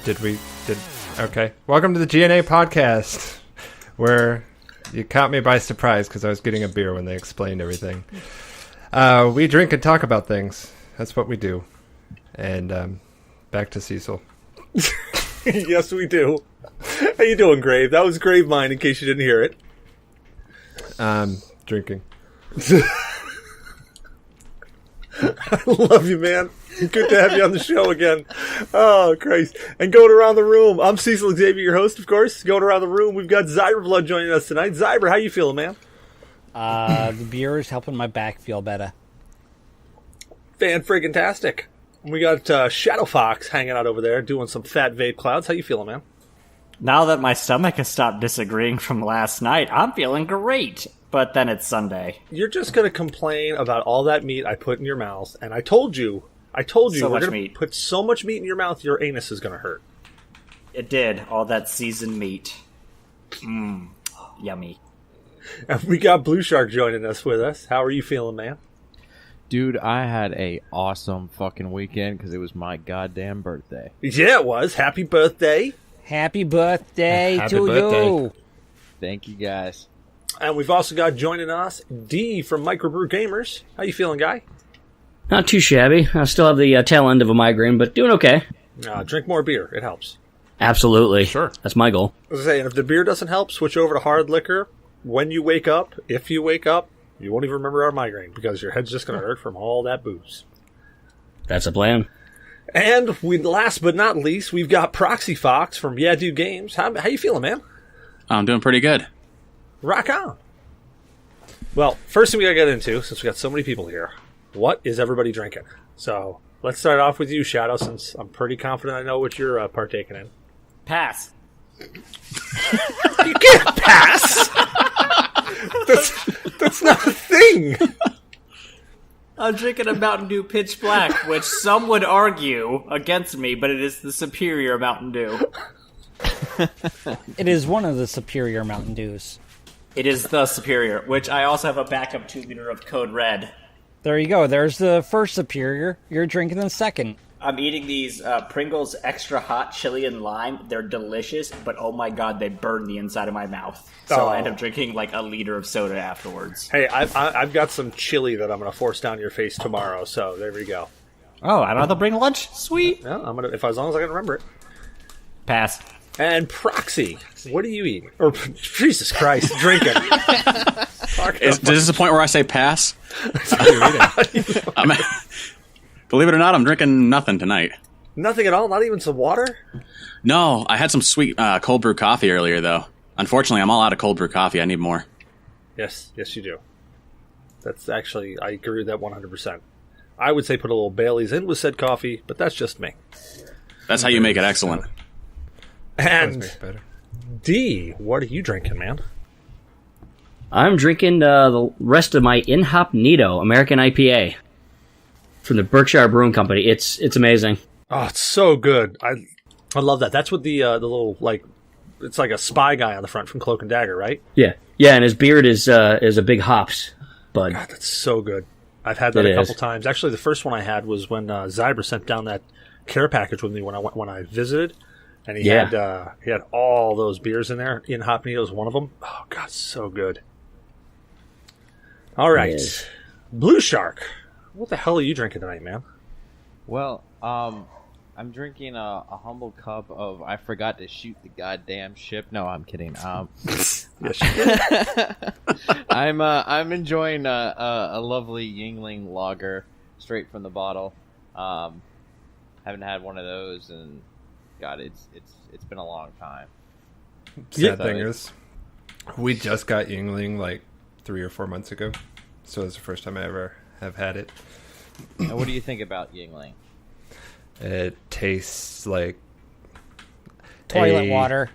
Okay. Welcome to the G.N.A. podcast, where you caught me by surprise because I was getting a beer when they explained everything. We drink and talk about things. That's what we do. And back to Cecil. Yes, we do. How you doing, Grave? That was Gravemynd, in case you didn't hear it. Drinking. I love you, man. Good to have you on the show again. Oh, Christ. And going around the room, I'm Cecil Xavier, your host, of course. Going around the room, we've got Zyber Blood joining us tonight. Zyber, how you feeling, man? The beer is helping my back feel better. Fan-friggin-tastic. We got Shadow Fox hanging out over there doing some fat vape clouds. How you feeling, man? Now that my stomach has stopped disagreeing from last night, I'm feeling great. But then it's Sunday. You're just going to complain about all that meat I put in your mouth, and I told you, So we're much going meat. to put so much meat in your mouth, your anus is going to hurt. It did. All that seasoned meat. Yummy. And we got Blue Shark joining us with us. How are you feeling, man? Dude, I had a awesome fucking weekend because it was my goddamn birthday. Yeah, it was. Happy birthday. Happy birthday Happy to birthday. you. Thank you, guys. And we've also got joining us D from Microbrew Gamers. How you feeling, guy? Not too shabby. I still have the tail end of a migraine, but doing okay. Drink more beer. It helps. Absolutely. Sure. That's my goal. I was saying, if the beer doesn't help, switch over to hard liquor. When you wake up, if you wake up, you won't even remember our migraine because your head's just going to hurt from all that booze. That's a plan. And last but not least, we've got Proxyfox from Yeah Dude Games. How you feeling, man? I'm doing pretty good. Rock on. Well, first thing we got to get into, since we got so many people here, what is everybody drinking? So let's start off with you, Shadow, since I'm pretty confident I know what you're partaking in. Pass. You can't pass! That's not a thing! I'm drinking a Mountain Dew Pitch Black, which some would argue against me, but it is the superior Mountain Dew. It is one of the superior Mountain Dews. It is the superior, which I also have a backup 2-liter of Code Red. There you go. There's the first superior. You're drinking the second. I'm eating these Pringles Extra Hot Chili and Lime. They're delicious, but oh my god, they burn the inside of my mouth. So I end up drinking like a liter of soda afterwards. Hey, I've got some chili that I'm going to force down your face tomorrow, so there we go. Oh, I don't have to bring lunch? Sweet. Yeah, I'm gonna, as long as I can remember it. Pass. And Proxy, what are you eating? Or, Jesus Christ, drinking. Is this the point where I say pass? What are you eating? Believe it or not, I'm drinking nothing tonight. Nothing at all? Not even some water? No, I had some sweet cold brew coffee earlier, though. Unfortunately, I'm all out of cold brew coffee. I need more. Yes, you do. That's actually, I agree with that 100%. I would say put a little Bailey's in with said coffee, but that's just me. That's how you make it excellent. And Makes better. D, what are you drinking, man? I'm drinking the rest of my Inhognito American IPA from the Berkshire Brewing Company. It's amazing. Oh, it's so good. I love that. That's what the little, like, it's like a spy guy on the front from Cloak and Dagger, right? Yeah, and his beard is a big hops bud. God, that's so good. I've had that a couple times. Actually, the first one I had was when Zyber sent down that care package with me when I visited, and he had all those beers in there. Inhognito is one of them. Oh God, so good. All right, Blue Shark, what the hell are you drinking tonight, man? Well, I'm drinking a humble cup of I forgot to shoot the goddamn ship. No, I'm kidding. Yes, you did. I'm enjoying a lovely Yingling lager straight from the bottle. Haven't had one of those, and God, it's been a long time. Sad thing is, we just got Yingling like 3 or 4 months ago, so it's the first time I ever have had it. Now, what do you think about Yingling? It tastes like Toilet water.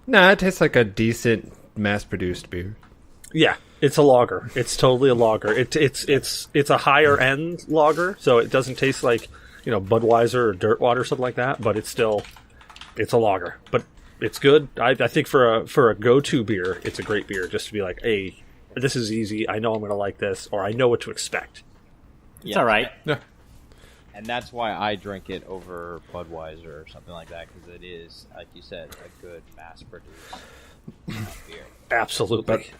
Nah, it tastes like a decent mass-produced beer. Yeah, it's a lager. It's totally a lager. It's a higher end lager, so it doesn't taste like, you know, Budweiser or Dirtwater or something like that. But it's a lager. But it's good. I think for a go-to beer, it's a great beer. Just to be like, hey, this is easy. I know I'm going to like this, or I know what to expect. It's all right. Yeah. And that's why I drink it over Budweiser or something like that, because it is, like you said, a good mass-produced beer. Absolutely.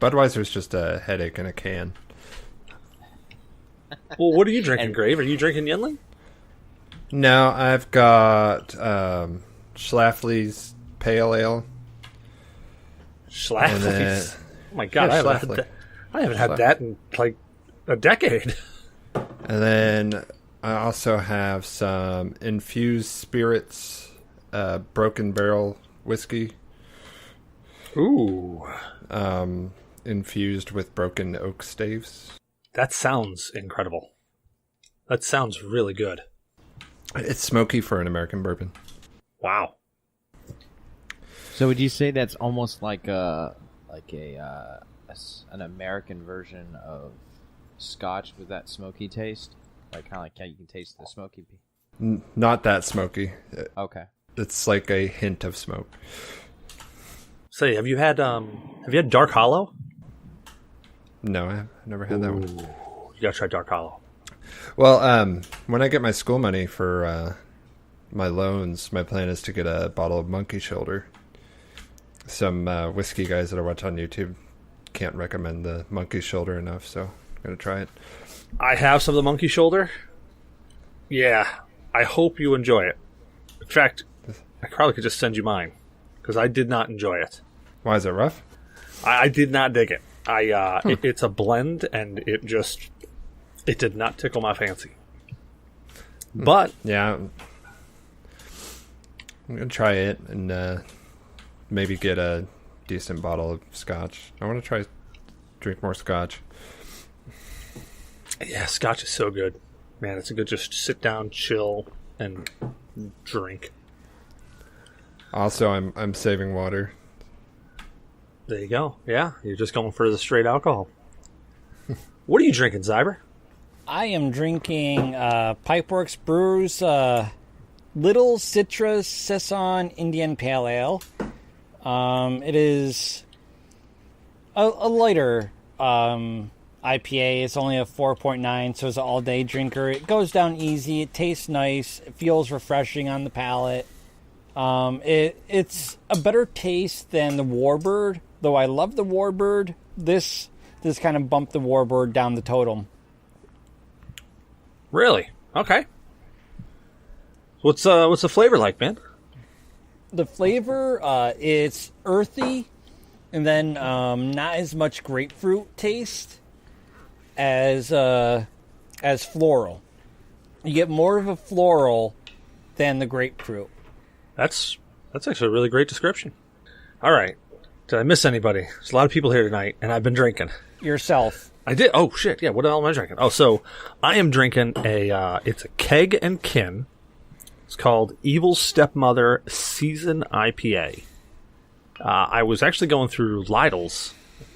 Budweiser's just a headache in a can. Well, what are you drinking, Grave? Are you drinking Yinling? No, I've got Schlafly's Pale Ale. Schlafly's? Oh my god, Yeah, I haven't had that in like a decade. And then I also have some infused spirits, Broken Barrel whiskey. Ooh. Infused with broken oak staves. That sounds incredible. That sounds really good. It's smoky for an American bourbon. Wow. So would you say that's almost like an American version of Scotch with that smoky taste? Like kind of like how you can taste the smoky. Not that smoky. Okay. It's like a hint of smoke. Say, have you had Dark Hollow? No, I've never had that one. You gotta try Dark Hollow. Well, when I get my school money for my loans, my plan is to get a bottle of Monkey Shoulder. Some whiskey guys that I watch on YouTube can't recommend the Monkey Shoulder enough, so I'm going to try it. I have some of the Monkey Shoulder. Yeah, I hope you enjoy it. In fact, I probably could just send you mine, because I did not enjoy it. Why, is it rough? I did not dig it. It's a blend, and it did not tickle my fancy. But yeah, I'm going to try it and maybe get a decent bottle of scotch. I want to drink more scotch. Yeah, scotch is so good. Man, it's a good just sit down, chill, and drink. Also, I'm saving water. There you go. Yeah, you're just going for the straight alcohol. What are you drinking, Zyber? I am drinking Pipeworks Brewers Little Citrus Saison Indian Pale Ale. It is a lighter IPA. It's only a 4.9, so it's an all-day drinker. It goes down easy. It tastes nice. It feels refreshing on the palate. It's a better taste than the Warbird, though I love the Warbird. This kind of bumped the Warbird down the totem. Really? Okay. What's the flavor like, man? The flavor, it's earthy, and then not as much grapefruit taste as floral. You get more of a floral than the grapefruit. That's actually a really great description. All right. Did I miss anybody? There's a lot of people here tonight, and I've been drinking. Yourself. I did. Oh shit! Yeah. What the hell am I drinking? Oh, so I am drinking it's a Keg and Kin. It's called Evil Stepmother Season IPA. I was actually going through Lidl's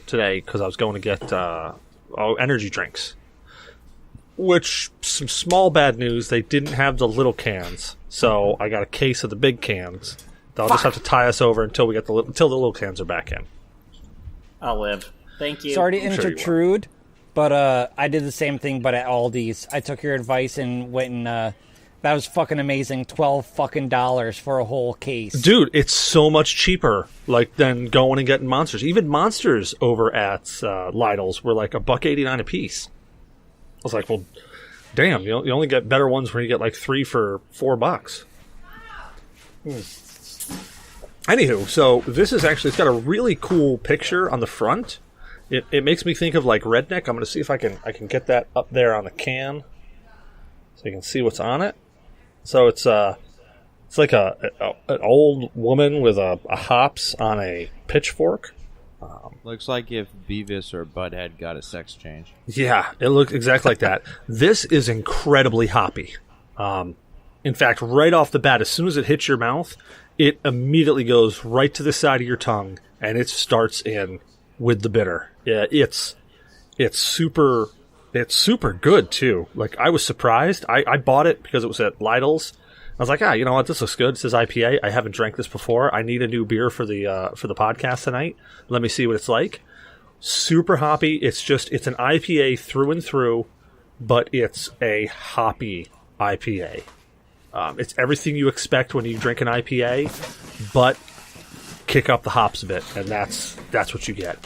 today because I was going to get energy drinks. Which, some small bad news, they didn't have the little cans. So I got a case of the big cans. They'll just have to tie us over until the little cans are back in. I'll live. Thank you. Sorry to intrude, but I did the same thing, but at Aldi's. I took your advice and went and that was fucking amazing. $12 for a whole case. Dude, it's so much cheaper than going and getting Monsters. Even Monsters over at Lidl's were like $1.89 a piece. I was like, well, damn, you only get better ones where you get like 3 for $4. Anywho, so this is actually, it's got a really cool picture on the front. It makes me think of like Redneck. I'm going to see if I can get that up there on the can so you can see what's on it. So it's like an old woman with a hops on a pitchfork. Looks like if Beavis or Butthead got a sex change. Yeah, it looks exactly like that. This is incredibly hoppy. In fact, right off the bat, as soon as it hits your mouth, it immediately goes right to the side of your tongue, and it starts in with the bitter. Yeah, it's super good too. Like, I was surprised. I bought it because it was at Lidl's. I was like, you know what? This looks good. It says IPA. I haven't drank this before. I need a new beer for the podcast tonight. Let me see what it's like. Super hoppy. It's an IPA through and through, but it's a hoppy IPA. It's everything you expect when you drink an IPA, but kick up the hops a bit, and that's what you get.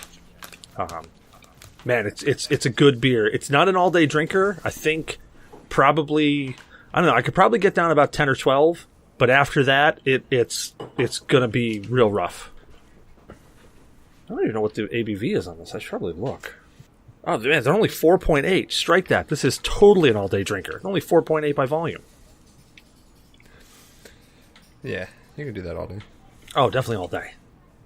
Man, it's a good beer. It's not an all-day drinker. I think probably, I don't know, I could probably get down about 10 or 12, but after that, it's going to be real rough. I don't even know what the ABV is on this. I should probably look. Oh, man, they're only 4.8. Strike that. This is totally an all-day drinker. Only 4.8 by volume. Yeah, you can do that all day. Oh, definitely all day.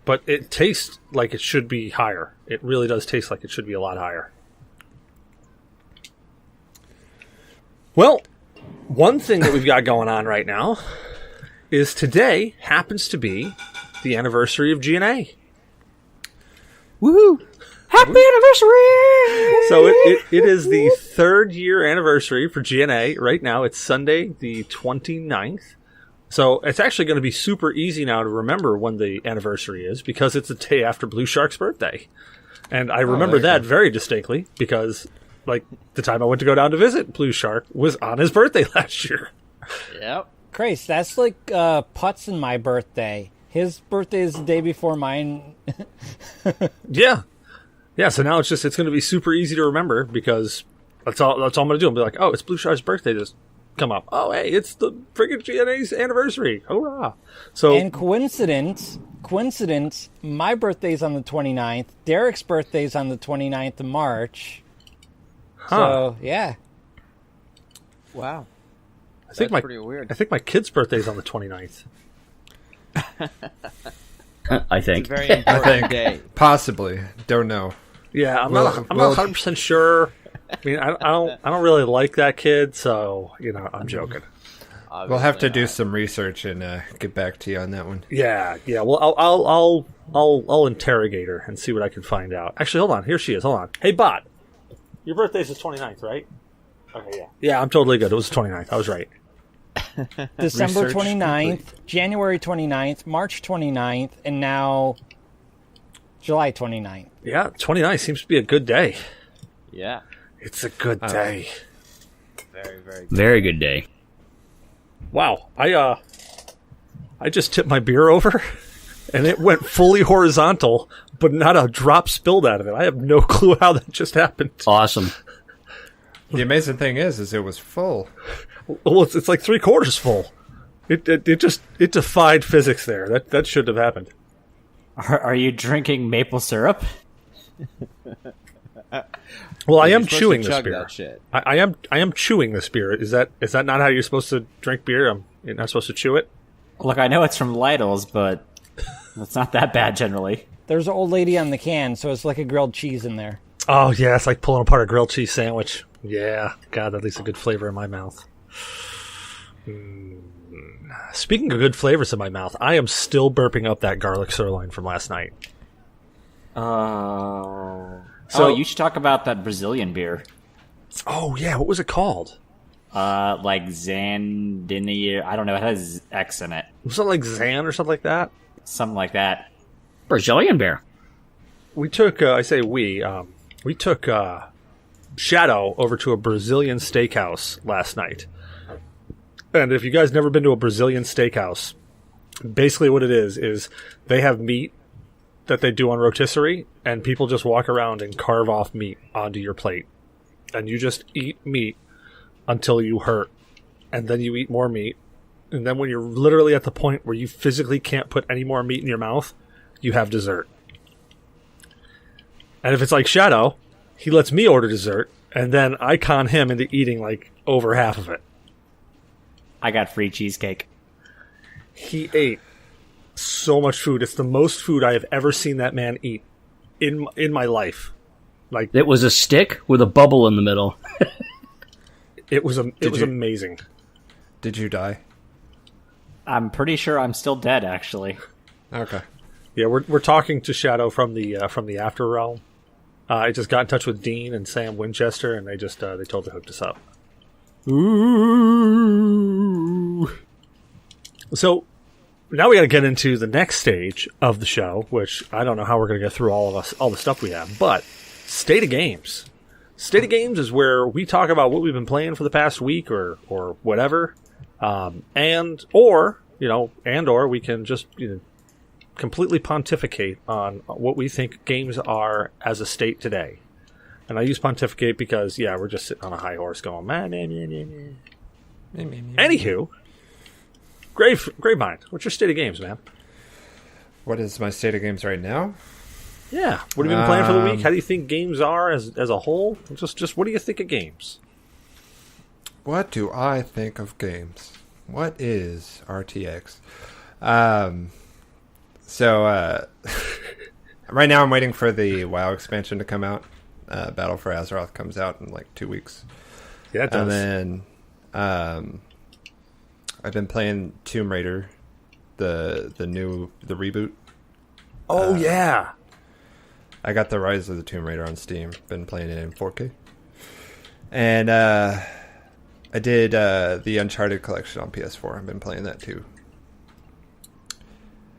But it tastes like it should be higher. It really does taste like it should be a lot higher. Well, one thing that we've got going on right now is today happens to be the anniversary of G.N.A. Woohoo! Happy anniversary! So it is the 3rd year anniversary for G.N.A. Right now. It's Sunday, the 29th. So it's actually going to be super easy now to remember when the anniversary is because it's the day after Blue Shark's birthday. And I remember that very distinctly because, like, the time I went to go down to visit Blue Shark was on his birthday last year. Yep. Christ, that's like Putz and my birthday. His birthday is the day before mine. Yeah. Yeah, so now it's going to be super easy to remember because that's all I'm going to do. I'll be like, oh, it's Blue Shark's birthday. Just come up. Oh, hey, it's the friggin' G.N.A.'s anniversary. Hurrah. So, And coincidence, my birthday's on the 29th. Derek's birthday's on the 29th of March. So, yeah. Wow. That's pretty weird. I think my kid's birthday's on the 29th. I think. It's a very important day. Possibly. Don't know. Yeah, I'm not 100% sure. I mean, I don't really like that kid, so I'm joking. We'll have to do some research and get back to you on that one. Yeah. Well, I'll interrogate her and see what I can find out. Actually, hold on. Here she is. Hold on. Hey, Bot. Your birthday's the 29th, right? Okay, yeah. Yeah, I'm totally good. It was the 29th. I was right. December Research 29th, complete. January 29th, March 29th, and now July 29th. Yeah, 29th seems to be a good day. Yeah. It's a good day. Very, very good. Very good day. Wow. I just tipped my beer over, and it went fully horizontal, but not a drop spilled out of it. I have no clue how that just happened. Awesome. The amazing thing is it was full. Well, it's like 3/4 full. It defied physics there. That shouldn't have happened. Are you drinking maple syrup? Well, I am You're supposed chewing to this chug beer. that shit. I am chewing this beer. Is that not how you're supposed to drink beer? You're not supposed to chew it. Look, I know it's from Lidl's, but it's not that bad generally. There's an old lady on the can, so it's like a grilled cheese in there. Oh yeah, it's like pulling apart a grilled cheese sandwich. Yeah, God, that leaves a good flavor in my mouth. Speaking of good flavors in my mouth, I am still burping up that garlic sirloin from last night. So you should talk about that Brazilian beer. Oh yeah, what was it called? Like Zandini. I don't know. It has X in it. Was it like Zan or something like that? Something like that. Brazilian beer. We took, we took Shadow over to a Brazilian steakhouse last night. And if you guys never been to a Brazilian steakhouse, basically what it is they have meat that they do on rotisserie, and people just walk around and carve off meat onto your plate. And you just eat meat until you hurt. And then you eat more meat. And then when you're literally at the point where you physically can't put any more meat in your mouth, you have dessert. And if it's like Shadow, he lets me order dessert, and then I con him into eating like over half of it. I got free cheesecake. He ate so much food. It's the most food I have ever seen that man eat in my life. Like, It was a stick with a bubble in the middle. it was amazing. Did you die? I'm pretty sure I'm still dead, actually. Okay. Yeah, we're talking to Shadow from the After Realm. I just got in touch with Dean and Sam Winchester, and they totally hooked us up. Ooh. So now we got to get into the next stage of the show, which I don't know how we're going to get through all the stuff we have, but State of Games. State of Games is where we talk about what we've been playing for the past week or whatever, or we can just completely pontificate on what we think games are as a state today. And I use pontificate because we're just sitting on a high horse going man. Anywho, Gravemynd, what's your state of games, man? What is my state of games right now? Yeah. What have you been playing for the week? How do you think games are as a whole? Just what do you think of games? What do I think of games? What is RTX? So right now I'm waiting for the WoW expansion to come out. Battle for Azeroth comes out in like 2 weeks. Yeah, it does. And then I've been playing Tomb Raider, the reboot. Oh yeah. I got the Rise of the Tomb Raider on Steam. Been playing it in 4K. And I did the Uncharted collection on PS4. I've been playing that too.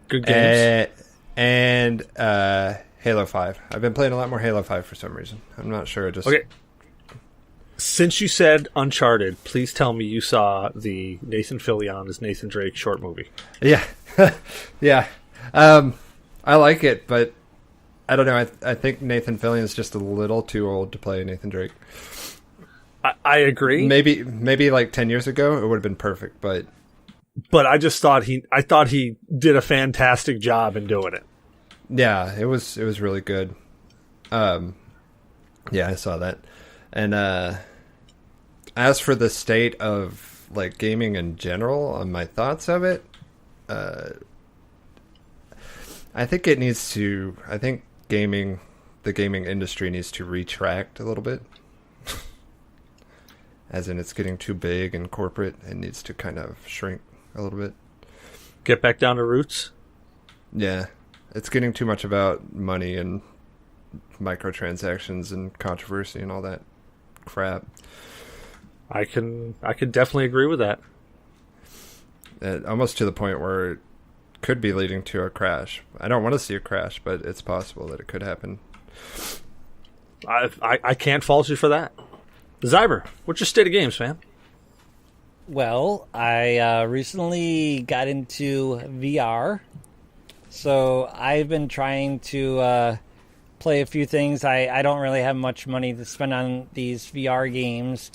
Good games. And Halo 5. I've been playing a lot more Halo 5 for some reason. I'm not sure. Okay. Since you said Uncharted, please tell me you saw the Nathan Fillion as Nathan Drake short movie. Yeah. Yeah. I like it, but I don't know. I think Nathan Fillion is just a little too old to play Nathan Drake. I agree. Maybe like 10 years ago it would have been perfect, but I just thought he did a fantastic job in doing it. Yeah, it was really good. Yeah, I saw that. And as for the state of like gaming in general, on my thoughts of it, I think the gaming industry needs to retract a little bit. As in, it's getting too big and corporate and needs to kind of shrink a little bit. Get back down to roots? Yeah. It's getting too much about money and microtransactions and controversy and all that crap. I can definitely agree with that. Almost to the point where it could be leading to a crash. I don't want to see a crash, but it's possible that it could happen. I can't fault you for that. Zyber, what's your state of games, man? Well, I recently got into VR. So I've been trying to play a few things. I don't really have much money to spend on these VR games.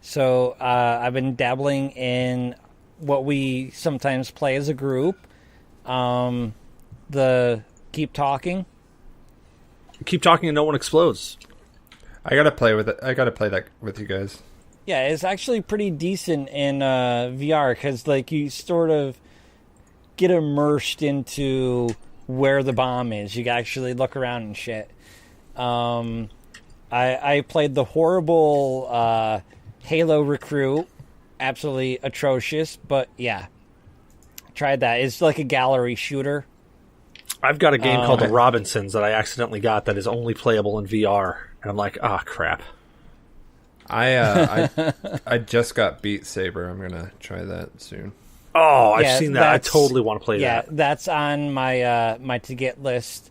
So I've been dabbling in what we sometimes play as a group. The Keep Talking. Keep Talking and No One Explodes. I gotta play with it. I gotta play that with you guys. Yeah, it's actually pretty decent in VR because like you sort of get immersed into where the bomb is. You can actually look around and shit. I played the horrible Halo Recruit. Absolutely atrocious, but yeah. Tried that. It's like a gallery shooter. I've got a game called The Robinsons that I accidentally got that is only playable in VR. And I'm like, crap. I just got Beat Saber. I'm gonna try that soon. Oh, I've seen that. I totally want to play that. Yeah, that's on my my to get list.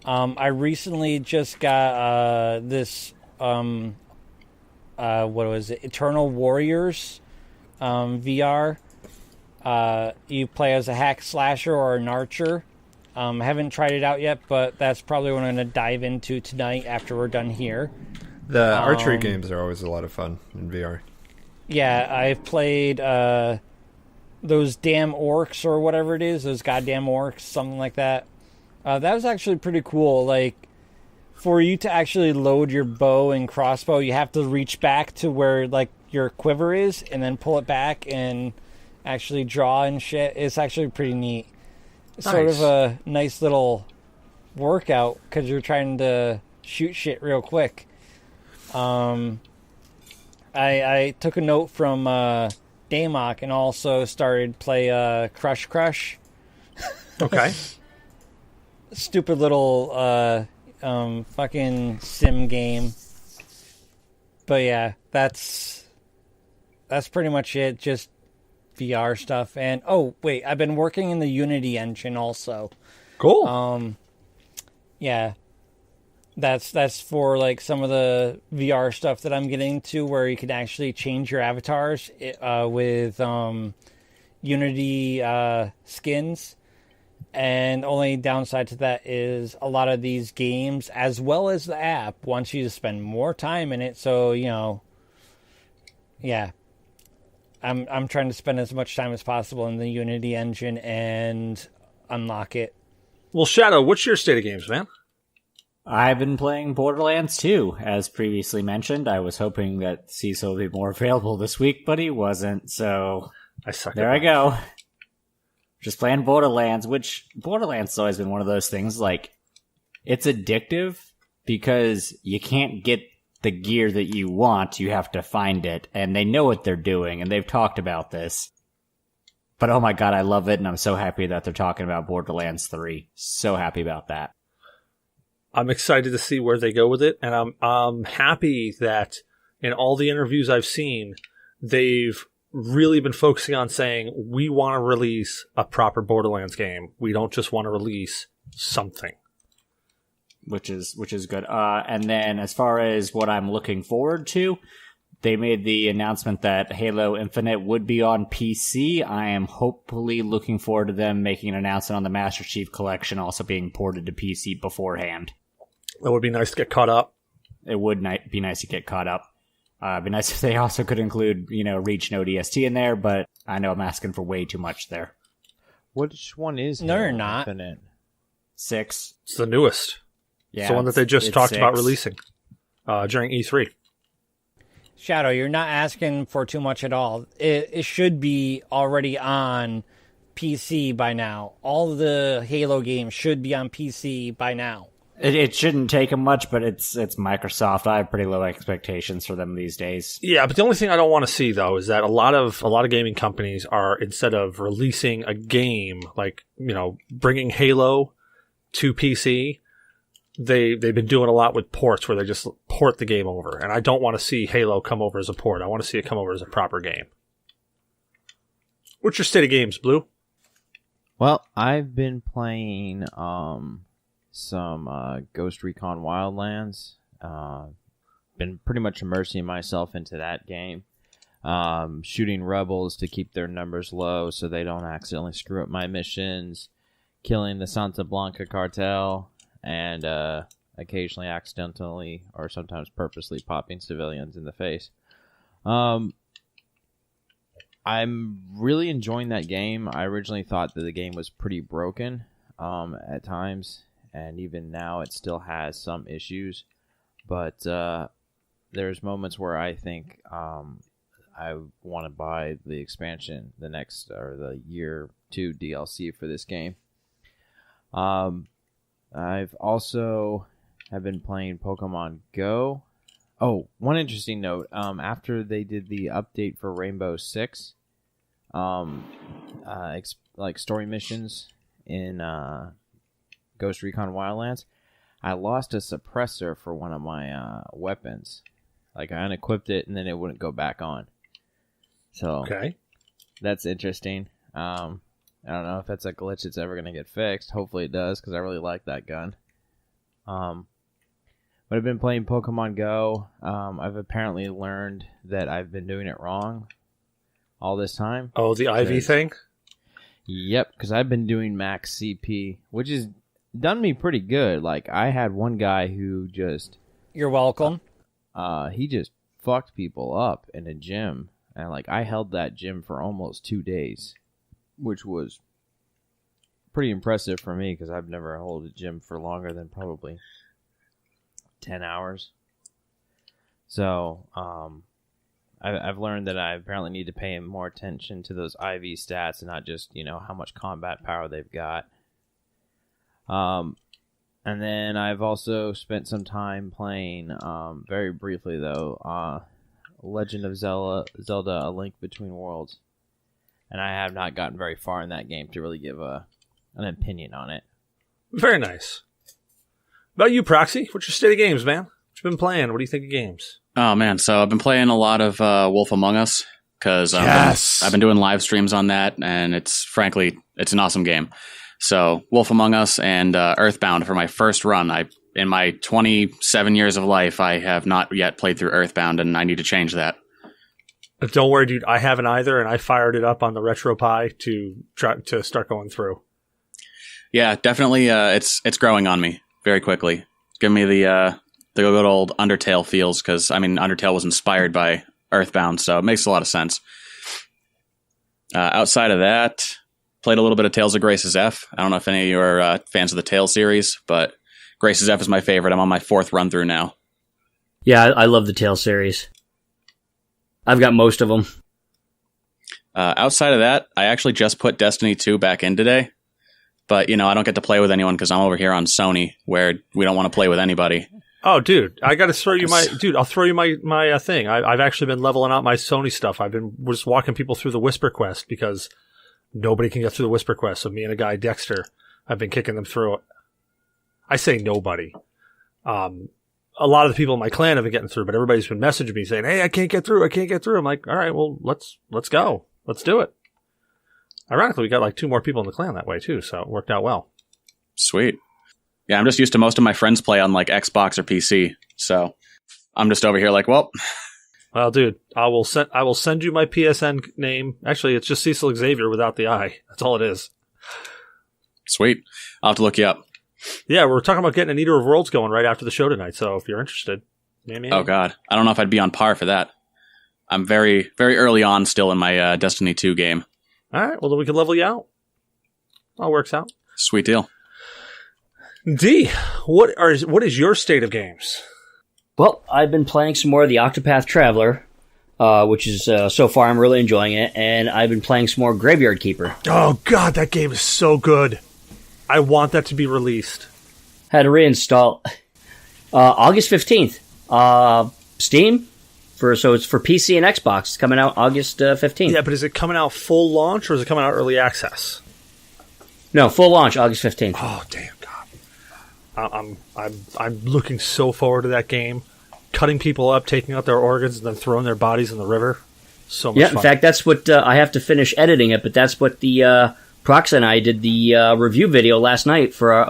I recently just got this what was it? Eternal Warriors VR. You play as a hack slasher or an archer. I haven't tried it out yet, but that's probably what I'm going to dive into tonight after we're done here. The archery games are always a lot of fun in VR. Yeah, I've played those damn orcs or whatever it is, those goddamn orcs, something like that. That was actually pretty cool. Like, for you to actually load your bow and crossbow, you have to reach back to where like your quiver is and then pull it back and actually draw and shit. It's actually pretty neat. It's sort of a nice little workout because you're trying to shoot shit real quick. I took a note from Damok and also started play Crush Crush. Okay. Stupid little fucking sim game. But yeah, that's pretty much it. Just VR stuff. And oh wait, I've been working in the Unity engine also. Cool. Yeah. That's for like some of the VR stuff that I'm getting to, where you can actually change your avatars with Unity skins. And only downside to that is a lot of these games, as well as the app, wants you to spend more time in it. So, yeah. I'm trying to spend as much time as possible in the Unity engine and unlock it. Well, Shadow, what's your state of games, man? I've been playing Borderlands 2, as previously mentioned. I was hoping that Cecil would be more available this week, but he wasn't, so there I go. Just playing Borderlands, which Borderlands has always been one of those things, like, it's addictive because you can't get the gear that you want, you have to find it, and they know what they're doing, and they've talked about this. But oh my god, I love it, and I'm so happy that they're talking about Borderlands 3. So happy about that. I'm excited to see where they go with it, and I'm happy that in all the interviews I've seen, they've really been focusing on saying, we want to release a proper Borderlands game. We don't just want to release something. Which is good. And then as far as what I'm looking forward to, they made the announcement that Halo Infinite would be on PC. I am hopefully looking forward to them making an announcement on the Master Chief Collection also being ported to PC beforehand. That would be nice to get caught up. It would be nice to get caught up. It'd be nice if they also could include, Reach and ODST in there, but I know I'm asking for way too much there. Which one is No, Halo you're not. Infinite? 6. It's the newest. Yeah, it's the one that they just talked 6. about releasing during E3. Shadow, you're not asking for too much at all. It should be already on PC by now. All the Halo games should be on PC by now. It shouldn't take them much, but it's Microsoft. I have pretty low expectations for them these days. Yeah, but the only thing I don't want to see though is that a lot of gaming companies are, instead of releasing a game like bringing Halo to PC, they've been doing a lot with ports where they just port the game over, and I don't want to see Halo come over as a port. I want to see it come over as a proper game. What's your state of games, Blue? Well, I've been playing some Ghost Recon Wildlands. Been pretty much immersing myself into that game. Shooting rebels to keep their numbers low so they don't accidentally screw up my missions. Killing the Santa Blanca cartel. And occasionally accidentally or sometimes purposely popping civilians in the face. I'm really enjoying that game. I originally thought that the game was pretty broken at times. And even now it still has some issues. But there's moments where I think I want to buy the expansion, the year 2 DLC for this game. I've also been playing Pokemon Go. Oh, one interesting note. After they did the update for Rainbow Six, story missions in Ghost Recon Wildlands, I lost a suppressor for one of my weapons. Like, I unequipped it and then it wouldn't go back on. So, okay, that's interesting. I don't know if that's a glitch that's ever going to get fixed. Hopefully it does, because I really like that gun. But I've been playing Pokemon Go. I've apparently learned that I've been doing it wrong all this time. Oh, the IV thing? Yep, because I've been doing max CP, which has done me pretty good. Like, I had one guy who just... You're welcome. He just fucked people up in a gym. And, I held that gym for almost 2 days, which was pretty impressive for me because I've never held a gym for longer than probably 10 hours. So, I've learned that I apparently need to pay more attention to those IV stats and not just, how much combat power they've got. And then I've also spent some time playing, very briefly though, Legend of Zelda: A Link Between Worlds. And I have not gotten very far in that game to really give an opinion on it. Very nice. About you, Proxy? What's your state of games, man? What you been playing? What do you think of games? Oh, man. So I've been playing a lot of Wolf Among Us because I've been doing live streams on that, and it's an awesome game. So Wolf Among Us and Earthbound for my first run. in my 27 years of life, I have not yet played through Earthbound, and I need to change that. But don't worry, dude. I haven't either, and I fired it up on the RetroPie to try to start going through. Yeah, definitely. It's growing on me very quickly. Give me the good old Undertale feels, because I mean Undertale was inspired by Earthbound, so it makes a lot of sense. Outside of that, played a little bit of Tales of Grace's F. I don't know if any of you are fans of the Tales series, but Grace's F is my favorite. I'm on my 4th run through now. Yeah, I love the Tales series. I've got most of them. Outside of that, I actually just put Destiny 2 back in today. But, I don't get to play with anyone because I'm over here on Sony, where we don't want to play with anybody. Oh, dude, I got to throw you I'll throw you my thing. I've actually been leveling out my Sony stuff. I've been just walking people through the Whisper Quest because nobody can get through the Whisper Quest. So me and a guy, Dexter, I've been kicking them through it. I say nobody. A lot of the people in my clan have been getting through, but everybody's been messaging me saying, hey, I can't get through. I'm like, all right, well, let's go. Let's do it. Ironically, we got like 2 more people in the clan that way too, so it worked out well. Sweet. Yeah, I'm just used to most of my friends play on like Xbox or PC, so I'm just over here like, well, dude, I will send you my PSN name. Actually, it's just Cecil Xavier without the I. That's all it is. Sweet. I'll have to look you up. Yeah, we're talking about getting an Eater of Worlds going right after the show tonight, so if you're interested, maybe. Oh God, I don't know if I'd be on par for that. I'm very, very early on still in my Destiny 2 game. All right, well, then we can level you out. All works out. Sweet deal. D, what is your state of games? Well, I've been playing some more of the Octopath Traveler, which is, so far I'm really enjoying it, and I've been playing some more Graveyard Keeper. Oh, God, that game is so good. I want that to be released. Had to reinstall. August 15th. Steam? So it's for PC and Xbox. It's coming out August 15th. Yeah, but is it coming out full launch or is it coming out early access? No, full launch August 15th. Oh, damn God! I'm looking so forward to that game. Cutting people up, taking out their organs, and then throwing their bodies in the river. So much fun. In fact, that's what I have to finish editing it. But that's what the Prox and I did the review video last night for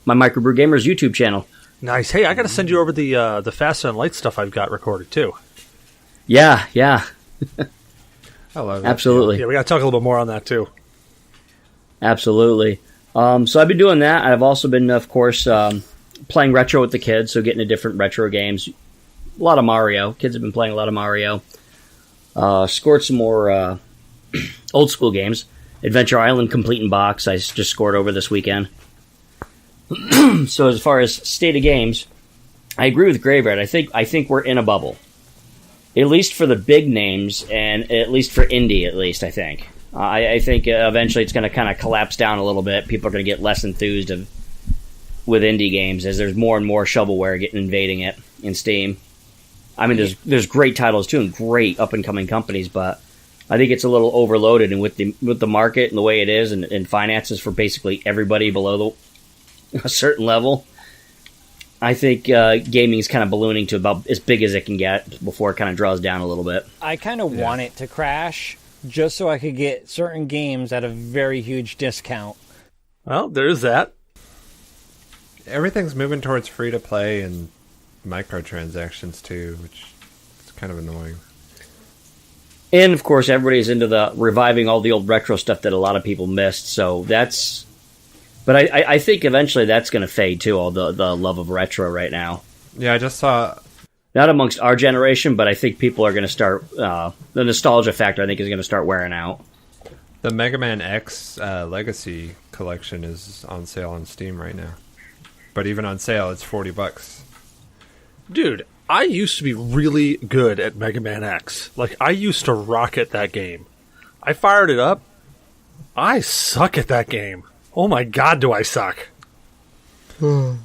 my Microbrew Gamers YouTube channel. Nice. Hey, I got to send you over the Fast and Light stuff I've got recorded too. Yeah. I love it. Absolutely. Yeah, we got to talk a little bit more on that too. Absolutely. So I've been doing that. I've also been, of course, playing retro with the kids, so getting to different retro games. A lot of Mario. Kids have been playing a lot of Mario. Scored some more old school games. Adventure Island Complete in Box, I just scored over this weekend. So as far as state of games, I agree with Graveyard. I think we're in a bubble. At least for the big names, and at least for indie, at least, I think. I think eventually it's going to kind of collapse down a little bit. People are going to get less enthused with indie games as there's more and more shovelware invading it in Steam. I mean, there's great titles too and great up-and-coming companies, but I think it's a little overloaded, and with the market and the way it is and finances for basically everybody below a certain level, I think gaming is kind of ballooning to about as big as it can get before it kind of draws down a little bit. I kind of want it to crash just so I could get certain games at a very huge discount. Well, there's that. Everything's moving towards free-to-play and microtransactions too, which is kind of annoying. And, of course, everybody's into the reviving all the old retro stuff that a lot of people missed, so that's... But I think eventually that's going to fade, too, all the love of retro right now. Yeah, I just saw... Not amongst our generation, but I think people are going to start... the nostalgia factor, I think, is going to start wearing out. The Mega Man X Legacy collection is on sale on Steam right now. But even on sale, it's $40. Dude, I used to be really good at Mega Man X. Like, I used to rock at that game. I fired it up. I suck at that game. Oh my god, do I suck. I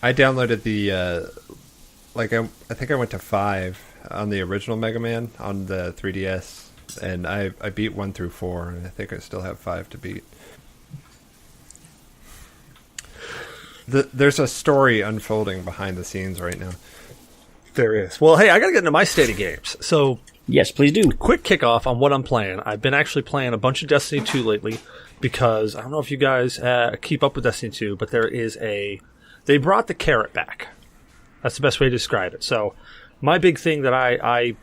downloaded the... I think I went to 5 on the original Mega Man on the 3DS. And I beat 1 through 4, and I think I still have 5 to beat. There's a story unfolding behind the scenes right now. There is. Well, hey, I gotta get into my state of games. So, yes, please do. Quick kickoff on what I'm playing. I've been actually playing a bunch of Destiny 2 lately. because I don't know if you guys keep up with Destiny 2, but they brought the carrot back. That's the best way to describe it. So my big thing that I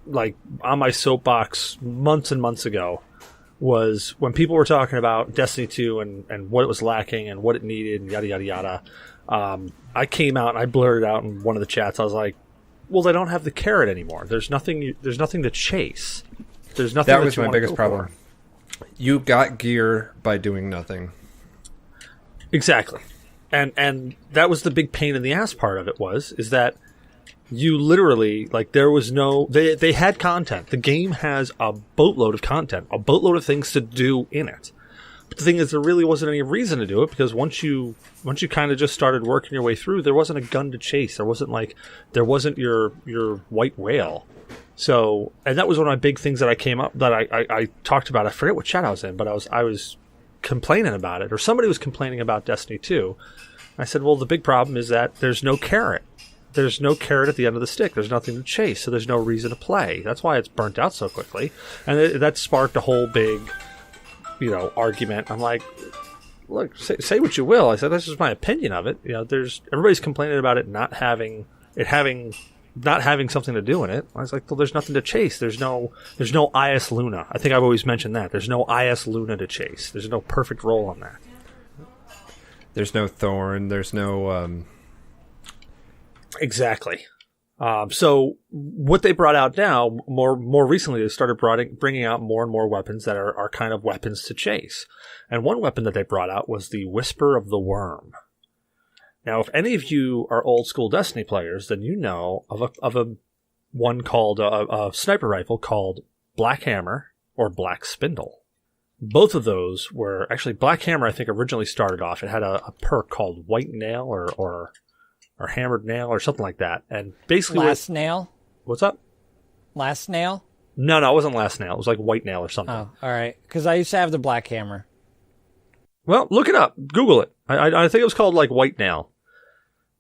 like on my soapbox months and months ago was when people were talking about Destiny 2 and what it was lacking and what it needed and yada, yada, yada. I came out and I blurted out in one of the chats. I was like, well, they don't have the carrot anymore. There's nothing to chase. There's nothing that was my biggest problem. You got gear by doing nothing. Exactly. And that was the big pain in the ass part of it is that you literally, like, there was no... They had content. The game has a boatload of content, a boatload of things to do in it. But the thing is, there really wasn't any reason to do it, because once you kind of just started working your way through, there wasn't a gun to chase. There wasn't your white whale. So, and that was one of my big things that I talked about. I forget what chat I was in, but I was complaining about it, or somebody was complaining about Destiny 2. I said, well, the big problem is that there's no carrot. There's no carrot at the end of the stick. There's nothing to chase, so there's no reason to play. That's why it's burnt out so quickly. And that sparked a whole big, argument. I'm like, look, say what you will. I said, that's just my opinion of it. Everybody's complaining about it not having something to do in it. I was like, well, there's nothing to chase. There's no IS Luna. I think I've always mentioned that. There's no IS Luna to chase. There's no perfect role on that. There's no Thorn. There's no... Exactly. So what they brought out now, more recently, they started bringing out more and more weapons that are kind of weapons to chase. And one weapon that they brought out was the Whisper of the Worm. Now, if any of you are old school Destiny players, then you know of a one called a sniper rifle called Black Hammer or Black Spindle. Both of those were actually Black Hammer. I think originally started off. It had a perk called White Nail or Hammered Nail or something like that. And basically, Last Nail. What's up? Last Nail. No, it wasn't Last Nail. It was like White Nail or something. Oh, all right. Because I used to have the Black Hammer. Well, look it up. Google it. I think it was called like White Nail.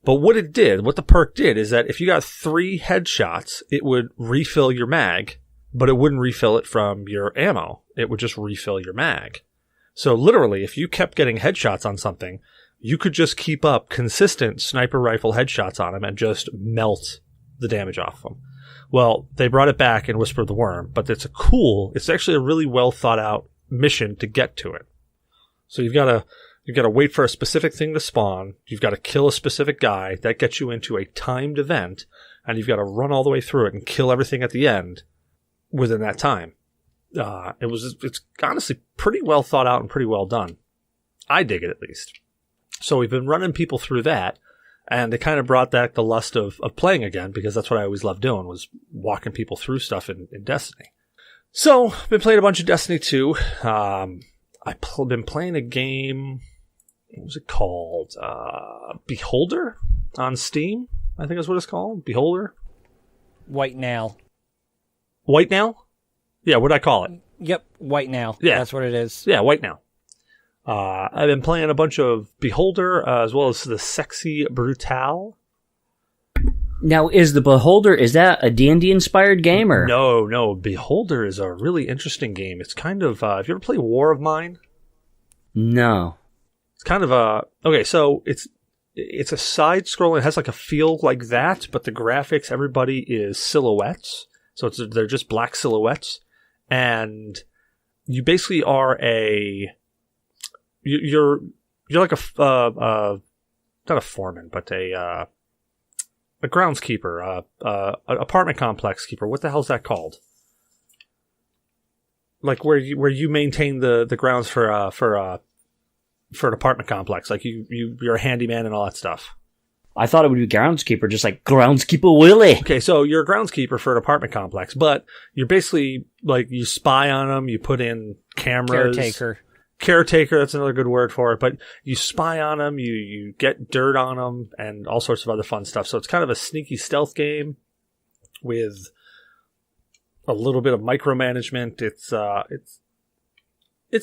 But what the perk did, is that if you got 3 headshots, it would refill your mag, but it wouldn't refill it from your ammo. It would just refill your mag. So literally, if you kept getting headshots on something, you could just keep up consistent sniper rifle headshots on them and just melt the damage off them. Well, they brought it back in Whisper of the Worm, but it's actually a really well thought out mission to get to it. So you've got to wait for a specific thing to spawn. You've got to kill a specific guy. That gets you into a timed event, and you've got to run all the way through it and kill everything at the end within that time. It's honestly pretty well thought out and pretty well done. I dig it, at least. So we've been running people through that, and it kind of brought back the lust of playing again, because that's what I always loved doing, was walking people through stuff in Destiny. So, I've been playing a bunch of Destiny 2. I've been playing a game, what was it called? Beholder on Steam, I think is what it's called. Beholder? White Nail. White Nail? Yeah, what did I call it? Yep, White Nail. Yeah. That's what it is. Yeah, White Nail. I've been playing a bunch of Beholder, as well as the Sexy Brutale. Now, is the Beholder, is that a D&D inspired game, or? No. Beholder is a really interesting game. It's kind of, have you ever played War of Mine? No. It's kind of okay, so it's a side scroll. It has like a feel like that, but the graphics, everybody is silhouettes. So they're just black silhouettes. And you basically are you're like not a foreman, but a groundskeeper, apartment complex keeper. What the hell's that called? Like where you maintain the grounds for an apartment complex. Like you're a handyman and all that stuff. I thought it would be groundskeeper, just like Groundskeeper Willie. Okay, so you're a groundskeeper for an apartment complex, but you're basically like you spy on them. You put in cameras. Caretaker, that's another good word for it. But you spy on them, you get dirt on them, and all sorts of other fun stuff. So it's kind of a sneaky stealth game with a little bit of micromanagement. It's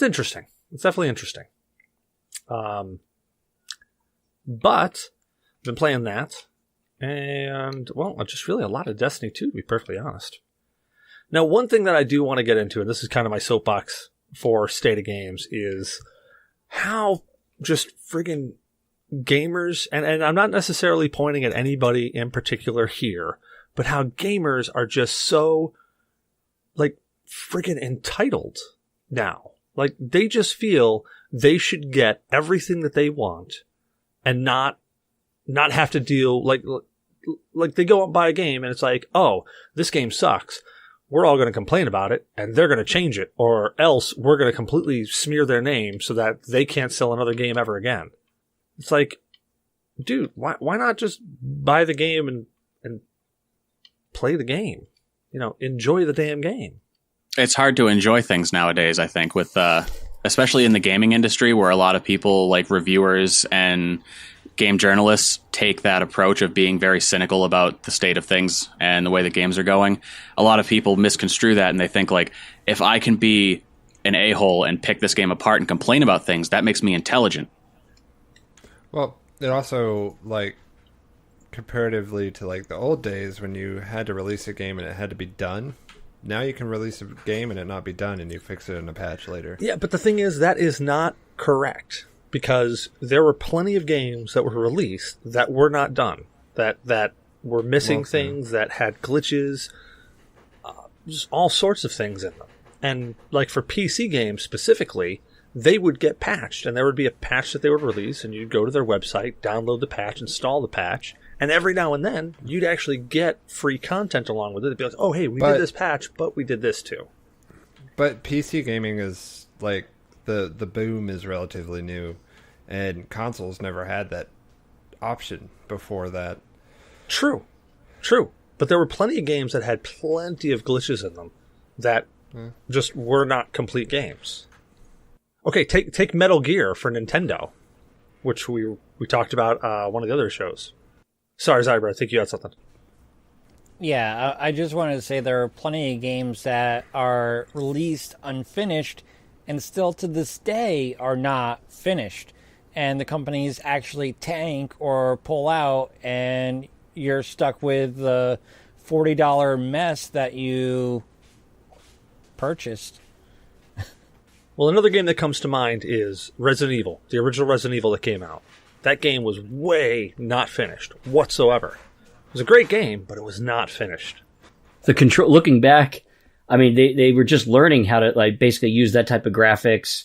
interesting. It's definitely interesting. But I've been playing that, and well, just really a lot of Destiny 2, to be perfectly honest. Now, one thing that I do want to get into, and this is kind of my soapbox for State of Games is how just friggin' gamers, and I'm not necessarily pointing at anybody in particular here, but how gamers are just so, like, friggin' entitled now. Like, they just feel they should get everything that they want and not have to deal, like they go out and buy a game and it's like, oh, this game sucks. We're all going to complain about it and they're going to change it, or else we're going to completely smear their name so that they can't sell another game ever again. It's like, dude, why not just buy the game and play the game? You know, enjoy the damn game. It's hard to enjoy things nowadays, I think, with especially in the gaming industry, where a lot of people, like reviewers and game journalists, take that approach of being very cynical about the state of things and the way the games are going. A lot of people misconstrue that, and they think, like, if I can be an a-hole and pick this game apart and complain about things, that makes me intelligent. Well, it also, like, comparatively to, like, the old days when you had to release a game and it had to be done, now you can release a game and it not be done and you fix it in a patch later. Yeah, but the thing is, that is not correct, because there were plenty of games that were released that were not done, that were missing things, that had glitches, just all sorts of things in them. And, like, for PC games specifically, they would get patched, and there would be a patch that they would release, and you'd go to their website, download the patch, install the patch, and every now and then, you'd actually get free content along with it. It'd be like, oh, hey, we did this patch, but we did this too. But PC gaming is, like, the boom is relatively new, and consoles never had that option before that. True. But there were plenty of games that had plenty of glitches in them that just were not complete games. Okay, take Metal Gear for Nintendo, which we talked about one of the other shows. Sorry, Zyber, I think you had something. Yeah, I just wanted to say there are plenty of games that are released unfinished and still to this day are not finished. And the companies actually tank or pull out, and you're stuck with the $40 mess that you purchased. Well, another game that comes to mind is Resident Evil, the original Resident Evil that came out. That game was way not finished whatsoever. It was a great game, but it was not finished. The control, looking back, I mean, they were just learning how to, like, basically use that type of graphics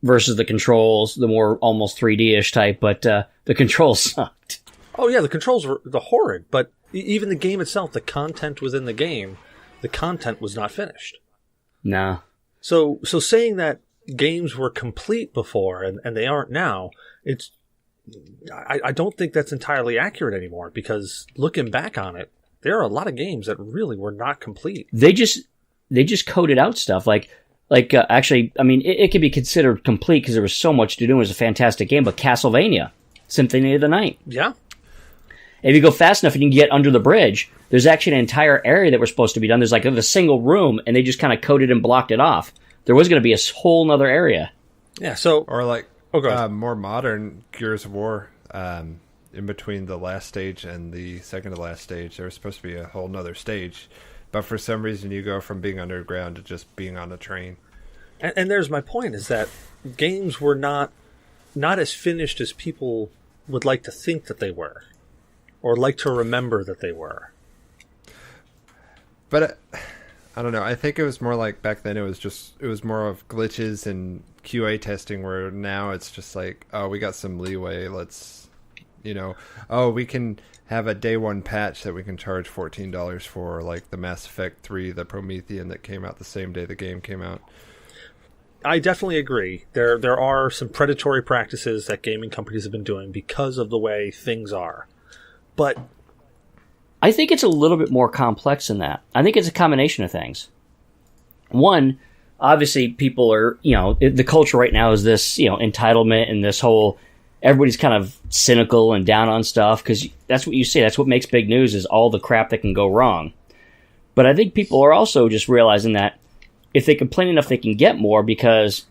versus the controls, the more almost 3D-ish type, but the controls sucked. Oh yeah, the controls were horrid, but even the game itself, the content within the game, the content was not finished. Nah. So saying that games were complete before and they aren't now, I don't think that's entirely accurate anymore, because looking back on it, there are a lot of games that really were not complete. They just coded out stuff like actually, I mean, it could be considered complete because there was so much to do. It was a fantastic game, but Castlevania Symphony of the Night. Yeah. If you go fast enough and you can get under the bridge, there's actually an entire area that was supposed to be done. There's like a single room, and they just kind of coded and blocked it off. There was going to be a whole nother area. Yeah, so... Or like more modern Gears of War, in between the last stage and the second to last stage, there was supposed to be a whole nother stage. But for some reason, you go from being underground to just being on a train. And there's my point, is that games were not as finished as people would like to think that they were, or like to remember that they were. But I don't know. I think it was more like back then it was more of glitches and QA testing, where now it's just like, oh, we got some leeway. Let's, we can have a day one patch that we can charge $14 for, like the Mass Effect 3, the Promethean that came out the same day the game came out. I definitely agree. There are some predatory practices that gaming companies have been doing because of the way things are. But I think it's a little bit more complex than that. I think it's a combination of things. One, obviously people are, the culture right now is this, entitlement and this whole, everybody's kind of cynical and down on stuff, because that's what you see. That's what makes big news, is all the crap that can go wrong. But I think people are also just realizing that if they complain enough, they can get more, because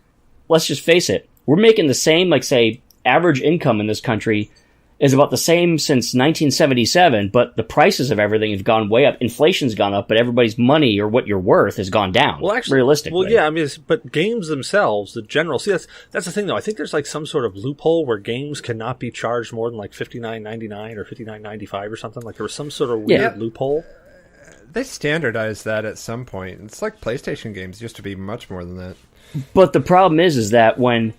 let's just face it, we're making the same, like, say, average income in this country is about the same since 1977, but the prices of everything have gone way up. Inflation's gone up, but everybody's money or what you're worth has gone down. Well, actually, realistically. well, yeah, I mean, but games themselves, the general. See, that's the thing, though. I think there's like some sort of loophole where games cannot be charged more than like $59.99 or $59.95 or something. Like there was some sort of weird loophole. They standardized that at some point. It's like PlayStation games used to be much more than that. But the problem is that when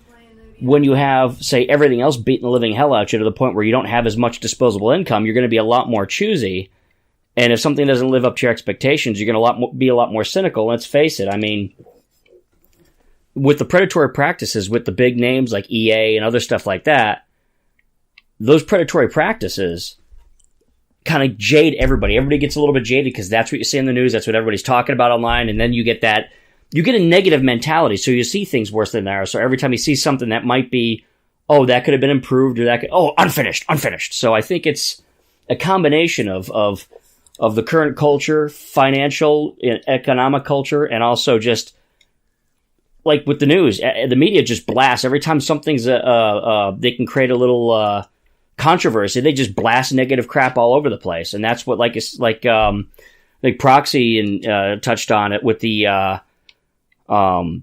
you have, say, everything else beating the living hell out you to the point where you don't have as much disposable income, you're going to be a lot more choosy. And if something doesn't live up to your expectations, you're going to be a lot more cynical. Let's face it. I mean, with the predatory practices, with the big names like EA and other stuff like that, those predatory practices kind of jade everybody. Everybody gets a little bit jaded because that's what you see in the news. That's what everybody's talking about online. And then you get a negative mentality, so you see things worse than they are. So every time you see something that might be, oh, that could have been improved, or unfinished. So I think it's a combination of the current culture, financial, economic culture, and also just like with the news, the media just blasts every time something's they can create a little controversy. They just blast negative crap all over the place, and that's what like Proxy and touched on it with the. All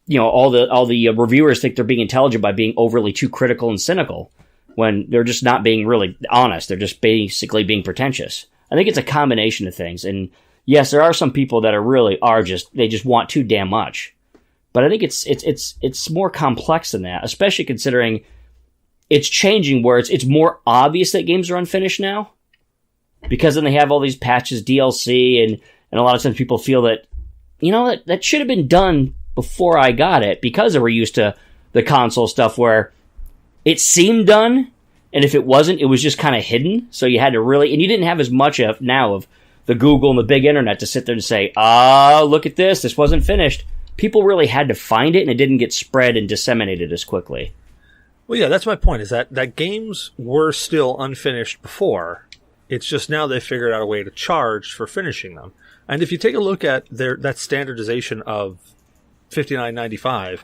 the reviewers think they're being intelligent by being overly too critical and cynical when they're just not being really honest. They're just basically being pretentious. I think it's a combination of things. And yes, there are some people that they just want too damn much. But I think it's more complex than that, especially considering it's changing where it's more obvious that games are unfinished now. Because then they have all these patches, DLC, and a lot of times people feel that that should have been done before I got it, because they were used to the console stuff where it seemed done, and if it wasn't, it was just kind of hidden. So you had to and you didn't have as much of the Google and the big internet to sit there and say, look at this wasn't finished. People really had to find it, and it didn't get spread and disseminated as quickly. Well, yeah, that's my point, is that games were still unfinished before. It's just now they figured out a way to charge for finishing them. And if you take a look at that standardization of $59.95,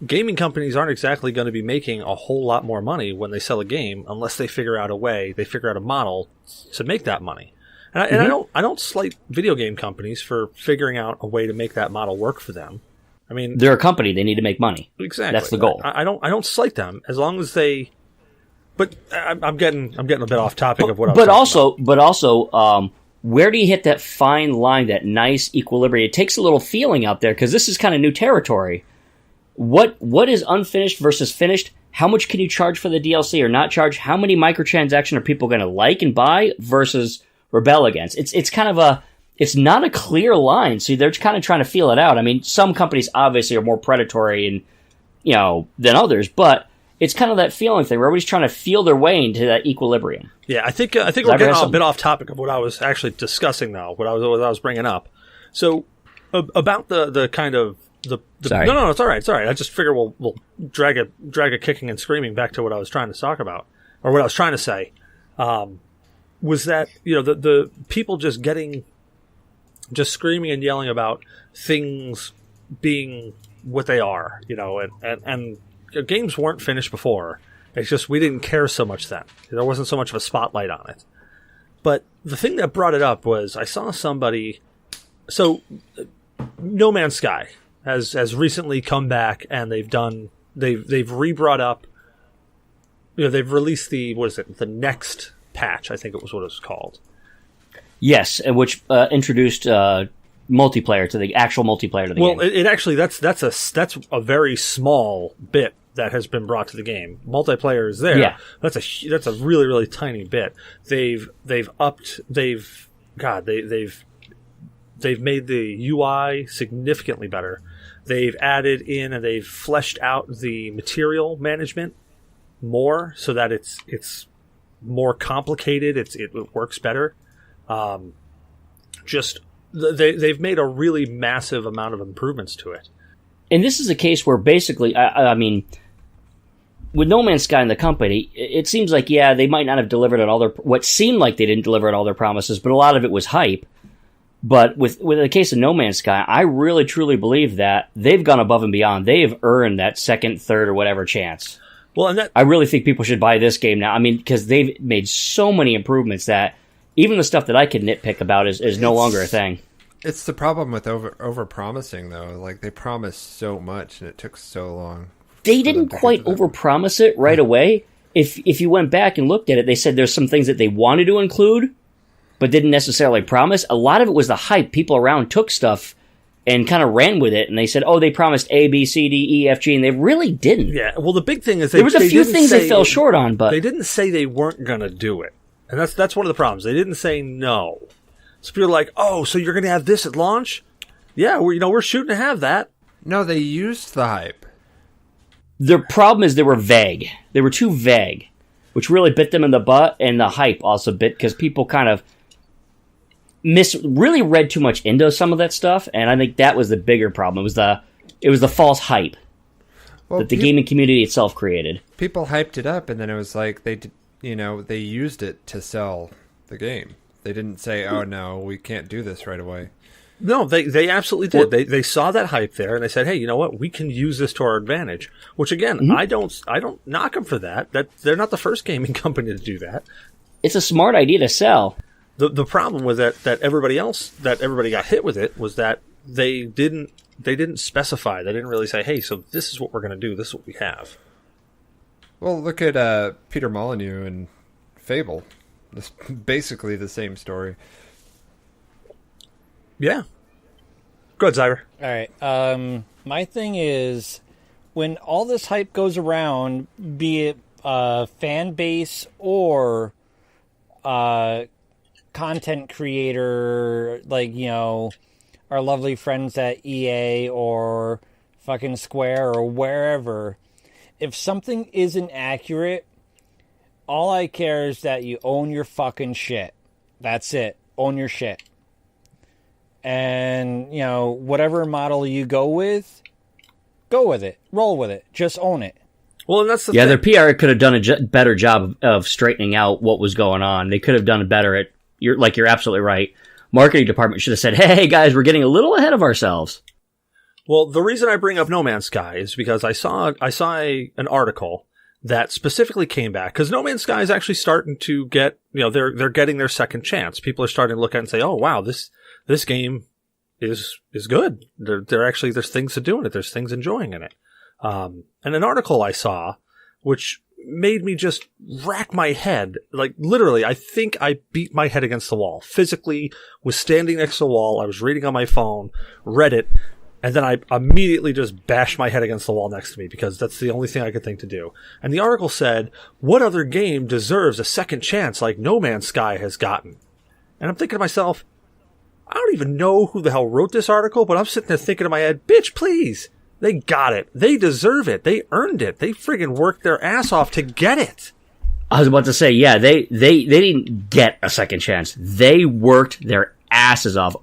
gaming companies aren't exactly going to be making a whole lot more money when they sell a game unless they figure out a model to make that money. And I don't slight video game companies for figuring out a way to make that model work for them. I mean, they're a company; they need to make money. Exactly, that's the goal. I don't slight them as long as they. But I'm getting a bit off topic of what I was talking about. But also, where do you hit that fine line, that nice equilibrium? It takes a little feeling out there, because this is kind of new territory. What is unfinished versus finished? How much can you charge for the DLC or not charge? How many microtransactions are people going to like and buy versus rebel against? It's kind of it's not a clear line, so they're kind of trying to feel it out. I mean, some companies obviously are more predatory and than others, but it's kind of that feeling thing where everybody's trying to feel their way into that equilibrium. Yeah, I think we're getting a bit off topic of what I was actually discussing, though. What I was bringing up. So about the kind of the Sorry. No, it's all right. It's all right. I just figure we'll drag it kicking and screaming back to what I was trying to talk about, or what I was trying to say. Was that the people just screaming and yelling about things being what they are, and games weren't finished before. It's just we didn't care so much then. There wasn't so much of a spotlight on it. But the thing that brought it up was I saw somebody. So, No Man's Sky has recently come back, and they've re-brought up. They've released the next patch. I think it was what it was called. Yes, which introduced multiplayer to the actual multiplayer to the game. Well, it actually that's a very small bit that has been brought to the game. Multiplayer is there. Yeah. That's a really, really tiny bit. They've made the UI significantly better. They've added in and they've fleshed out the material management more so that it's more complicated. It works better. They've made a really massive amount of improvements to it. And this is a case where basically, I mean, with No Man's Sky and the company, it seems like, yeah, they might not have delivered on what seemed like they didn't deliver on all their promises, but a lot of it was hype. But with the case of No Man's Sky, I really, truly believe that they've gone above and beyond. They have earned that second, third, or whatever chance. Well, and I really think people should buy this game now. I mean, because they've made so many improvements that even the stuff that I could nitpick about is no longer a thing. It's the problem with over promising though. Like, they promised so much and it took so long. They didn't quite overpromise it right away. If you went back and looked at it, they said there's some things that they wanted to include, but didn't necessarily promise. A lot of it was the hype. People around took stuff and kind of ran with it, and they said, "Oh, they promised A, B, C, D, E, F, G," and they really didn't. Yeah. Well, the big thing is there was a few things they fell short on, but they didn't say they weren't going to do it, and that's one of the problems. They didn't say no. So people are like, "Oh, so you're going to have this at launch?" Yeah, we're shooting to have that. No, they used the hype. The problem is they were vague. They were too vague, which really bit them in the butt, and the hype also bit because people kind of really read too much into some of that stuff, and I think that was the bigger problem. It was the false hype that the gaming community itself created. People hyped it up, and then it was like they used it to sell the game. They didn't say, "Oh no, we can't do this right away." No, they absolutely did. They saw that hype there, and they said, "Hey, you know what? We can use this to our advantage." Which again, I don't knock them for that. That they're not the first gaming company to do that. It's a smart idea to sell. The problem with that everybody got hit with it was that they didn't specify. They didn't really say, "Hey, so this is what we're going to do. This is what we have." Well, look at Peter Molyneux and Fable. It's basically the same story. Yeah. Go ahead, Zyber. All right. My thing is, when all this hype goes around, be it fan base or content creator, like, our lovely friends at EA or fucking Square or wherever, if something isn't accurate, all I care is that you own your fucking shit. That's it. Own your shit. And, whatever model you go with it. Roll with it. Just own it. Well, and that's the thing. Their PR could have done a better job of straightening out what was going on. They could have done it better you're absolutely right. Marketing department should have said, "Hey guys, we're getting a little ahead of ourselves." Well, the reason I bring up No Man's Sky is because I saw an article that specifically came back, because No Man's Sky is actually starting to get, they're getting their second chance. People are starting to look at it and say, "Oh wow, this game is good. There's things to do in it. There's things enjoying in it." And an article I saw, which made me just rack my head. Like, literally, I think I beat my head against the wall. Physically, was standing next to the wall. I was reading on my phone, read it, and then I immediately just bashed my head against the wall next to me because that's the only thing I could think to do. And the article said, "What other game deserves a second chance like No Man's Sky has gotten?" And I'm thinking to myself, I don't even know who the hell wrote this article, but I'm sitting there thinking in my head, bitch, please. They got it. They deserve it. They earned it. They friggin' worked their ass off to get it. I was about to say, yeah, they didn't get a second chance. They worked their asses off.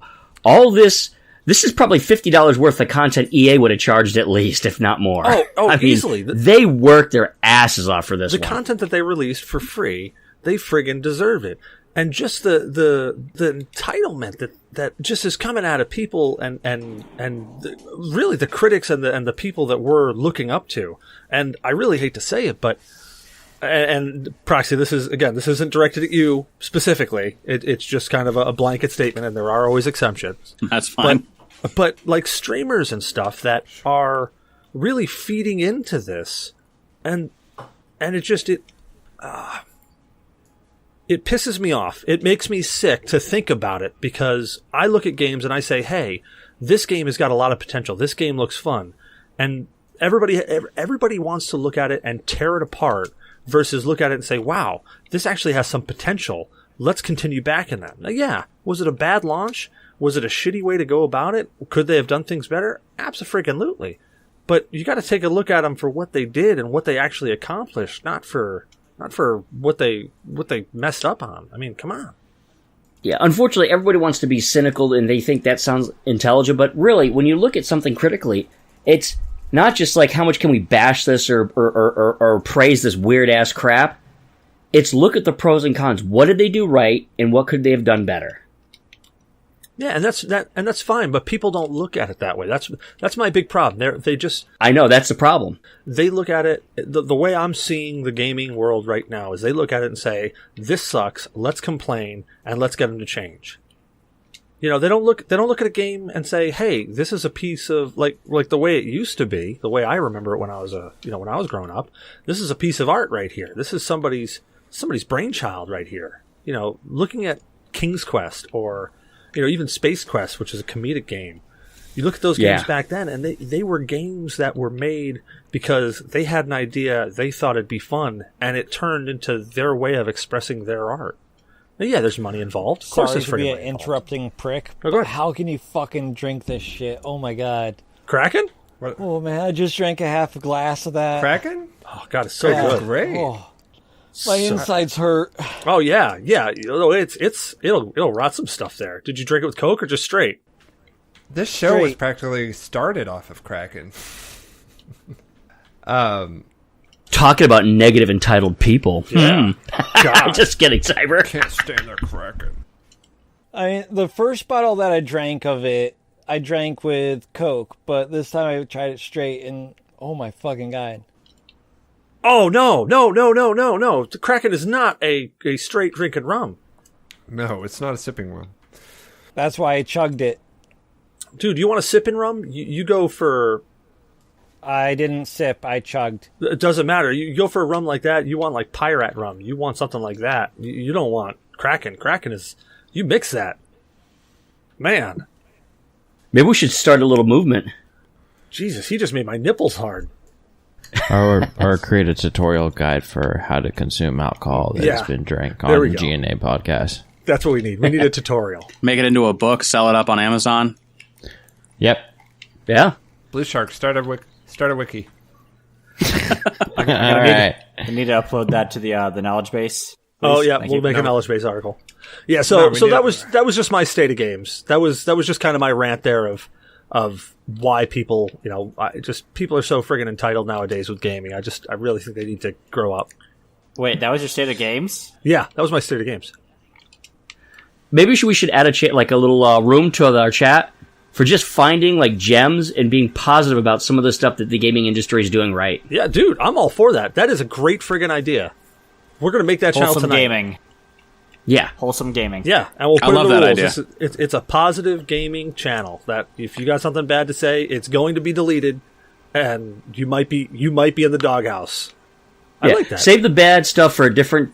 All this is probably $50 worth of content EA would have charged at least, if not more. I mean, easily. They worked their asses off for this one. The content that they released for free, they friggin' deserve it. And just the entitlement that just is coming out of people and really the critics and the people that we're looking up to. And I really hate to say it, but and Proxy, this isn't directed at you specifically. It's just kind of a blanket statement, and there are always exceptions. That's fine. But like streamers and stuff that are really feeding into this, and it pisses me off. It makes me sick to think about it, because I look at games and I say, hey, this game has got a lot of potential. This game looks fun. And everybody wants to look at it and tear it apart versus look at it and say, wow, this actually has some potential. Let's continue backing that. Now, yeah, was it a bad launch? Was it a shitty way to go about it? Could they have done things better? Abso-freaking-lutely. But you got to take a look at them for what they did and what they actually accomplished, not for what they messed up on. I mean, come on. Yeah, unfortunately, everybody wants to be cynical and they think that sounds intelligent, but really, when you look at something critically, it's not just like how much can we bash this or praise this weird-ass crap. It's look at the pros and cons. What did they do right, and what could they have done better? Yeah, and that's fine, but people don't look at it that way. That's my big problem. They just I know that's the problem. They look at it the way I'm seeing the gaming world right now is they look at it and say, "This sucks. Let's complain and let's get them to change." You know, they don't look at a game and say, "Hey, this is a piece of like the way it used to be, the way I remember it when I was when I was growing up. This is a piece of art right here. This is somebody's brainchild right here." You know, looking at King's Quest or even Space Quest, which is a comedic game. You look at those games back then, and they were games that were made because they had an idea, they thought it'd be fun, and it turned into their way of expressing their art. Now, yeah, there's money involved. Of course, Sorry there's to be money an involved. interrupting prick, Oh, go but ahead. how can you fucking drink this shit? Oh my god. Kraken? Oh man, I just drank a half a glass of that. Kraken? Oh god, it's so Yeah. good. Great. Oh, my insides hurt. Oh yeah. It'll rot some stuff there. Did you drink it with Coke or just straight? This show was Straight. practically started off of Kraken. Talking about negative entitled people. Yeah. God. Just kidding, Zyber. Can't stand the Kraken. I mean, the first bottle that I drank of it, I drank with Coke, but this time I tried it straight, and oh my fucking god. Oh no. The Kraken is not a straight drinking rum. No, it's not a sipping rum. That's why I chugged it. Dude, you want a sipping rum? You go for... I didn't sip, I chugged. It doesn't matter. You go for a rum like that, you want like Pirate rum. You want something like that. You don't want Kraken. Kraken is... You mix that. Man. Maybe we should start a little movement. Jesus, he just made my nipples hard. Or create a tutorial guide for how to consume alcohol that's been drank There we on go. G.N.A. podcast. That's what we need. We need a tutorial. Make it into a book, sell it up on Amazon. Yep. Yeah. Blue Shark, start a wiki. All right. I need to upload that to the knowledge base. Oh please. yeah, Thank we'll you. make a No. knowledge base article. Yeah, No, so we so need- that was just my state of games. That was just kind of my rant there of why people people are so friggin' entitled nowadays with gaming. I really think they need to grow up. Wait, that was your state of games? Yeah, that was my state of games. Maybe we should add a little room to our chat for just finding like gems and being positive about some of the stuff that the gaming industry is doing right. Yeah, dude, I'm all for that. That is a great friggin' idea. We're gonna make that channel Wholesome tonight. gaming. Yeah. Wholesome gaming. Yeah, and we'll I put love in the that rules. idea. It's a positive gaming channel that if you got something bad to say, it's going to be deleted, and you might be in the doghouse. I Yeah. like that. Save the bad stuff for a different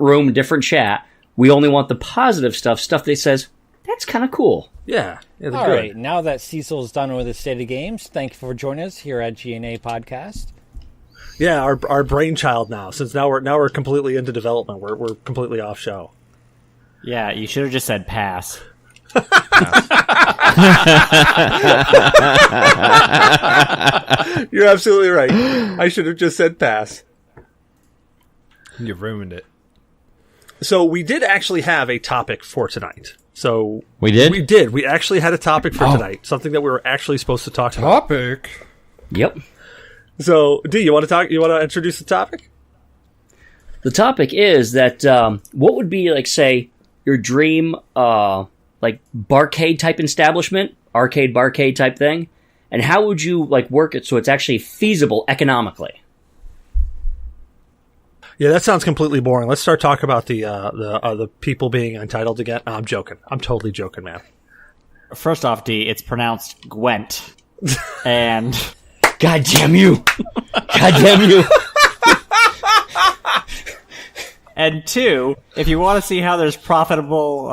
room, different chat. We only want the positive stuff that says that's kind of cool. Yeah, they're All good. right, now that Cecil's done with the State of Games, thank you for joining us here at G.N.A. Podcast. Yeah, our brainchild now. Since now we're completely into development. We're completely off show. Yeah, you should have just said pass. You're absolutely right. I should have just said pass. You ruined it. So we did actually have a topic for tonight. So We did? We did. We actually had a topic for tonight. Something that we were actually supposed to talk about. Topic. Yep. So, D, you want to talk? You want to introduce the topic? The topic is that what would be like, say, your dream like barcade type establishment, arcade barcade type thing, and how would you like work it so it's actually feasible economically? Yeah, that sounds completely boring. Let's start talking about the people being entitled again. No, I'm joking. I'm totally joking, man. First off, D, it's pronounced Gwent. And God damn you! God damn you! and two, if you want to see how there's profitable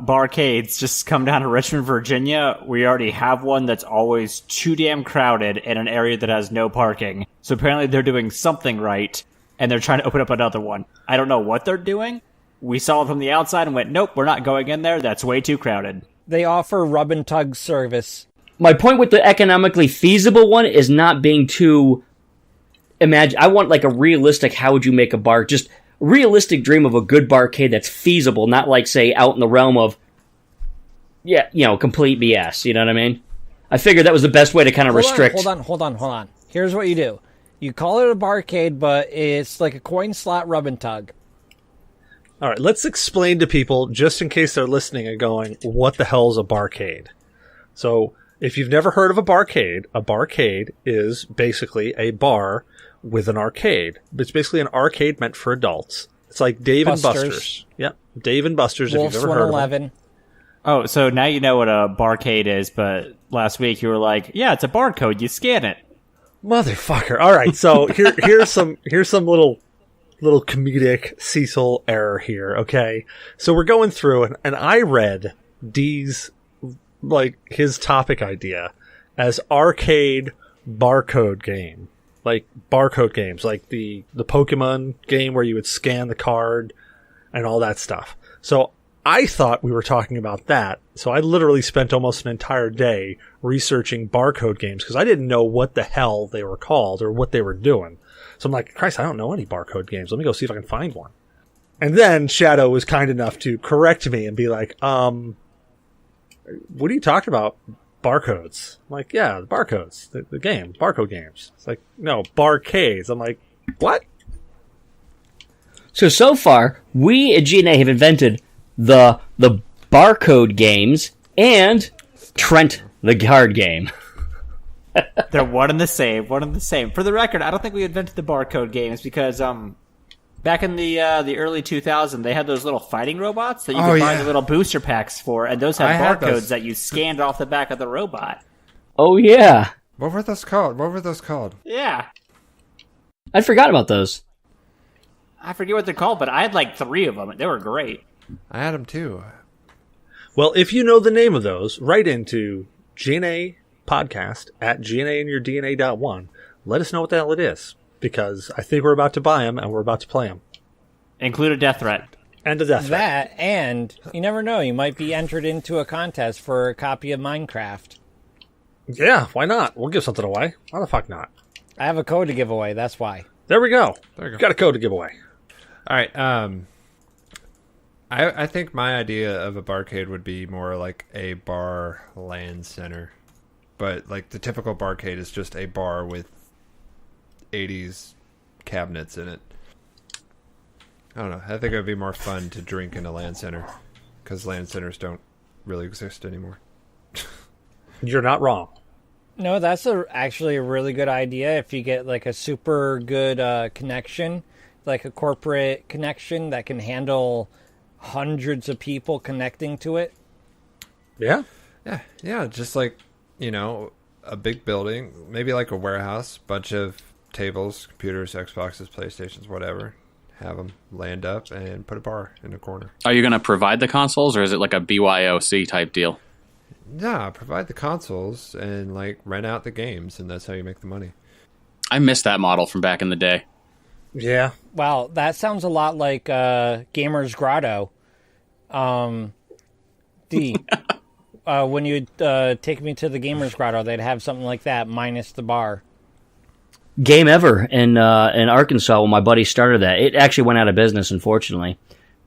barcades, just come down to Richmond, Virginia. We already have one that's always too damn crowded in an area that has no parking. So apparently they're doing something right, and they're trying to open up another one. I don't know what they're doing. We saw it from the outside and went, nope, we're not going in there. That's way too crowded. They offer rub and tug service. My point with the economically feasible one is not being too imagine. I want like a realistic. How would you make a bar? Just realistic dream of a good barcade that's feasible, not like say out in the realm of complete BS. You know what I mean? I figured that was the best way to kind of restrict. Hold on. Here's what you do. You call it a barcade, but it's like a coin slot rub and tug. All right, let's explain to people, just in case they're listening and going, what the hell is a barcade? So, if you've never heard of a barcade is basically a bar with an arcade. It's basically an arcade meant for adults. It's like Dave and Buster's. Yep, Dave and Buster's, Wolf's if you've ever heard 111. of them. Oh, so now you know what a barcade is, but last week you were like, yeah, it's a barcode, you scan it. Motherfucker. All right, so here's some little comedic Cecil error here, okay? So we're going through, and I read D's, like, his topic idea as arcade barcode game. Like, barcode games, like the Pokemon game where you would scan the card and all that stuff. So I thought we were talking about that, so I literally spent almost an entire day researching barcode games because I didn't know what the hell they were called or what they were doing. So I'm like, Christ, I don't know any barcode games. Let me go see if I can find one. And then Shadow was kind enough to correct me and be like, what are you talking about? Barcodes. I'm like, yeah, the barcodes. The game. Barcode games. It's like, no, barcades. I'm like, what? So far, we at G.N.A. have invented the barcode games and Trent the card game. They're one and the same. For the record, I don't think we invented the barcode games because back in the early 2000s, they had those little fighting robots that you could buy the little booster packs for, and those had barcodes that you scanned off the back of the robot. Oh, yeah. What were those called? Yeah. I forgot about those. I forget what they're called, but I had like 3 of them. They were great. I had them too. Well, if you know the name of those, write into G.N.A. podcast at GNA.1. Let us know what the hell it is, because I think we're about to buy them and we're about to play them. Include a death threat. And a death threat. That, and you never know, you might be entered into a contest for a copy of Minecraft. Yeah, why not? We'll give something away. Why the fuck not? I have a code to give away, that's why. There we go. There you go. Got a code to give away. All right. I think my idea of a barcade would be more like a bar LAN center. But like the typical barcade is just a bar with 80s cabinets in it. I don't know. I think it would be more fun to drink in a LAN center because LAN centers don't really exist anymore. You're not wrong. No, that's actually a really good idea if you get like a super good connection, like a corporate connection that can handle hundreds of people connecting to it. Yeah? Yeah, just like, a big building, maybe like a warehouse, bunch of tables, computers, Xboxes, PlayStations, whatever. Have them land up and put a bar in a corner. Are you going to provide the consoles, or is it like a BYOC type deal? Yeah, provide the consoles and like rent out the games, and that's how you make the money. I miss that model from back in the day. Yeah. Wow, that sounds a lot like Gamer's Grotto. When you'd take me to the Gamer's Grotto, they'd have something like that, minus the bar. Game Ever in Arkansas when my buddy started that. It actually went out of business, unfortunately.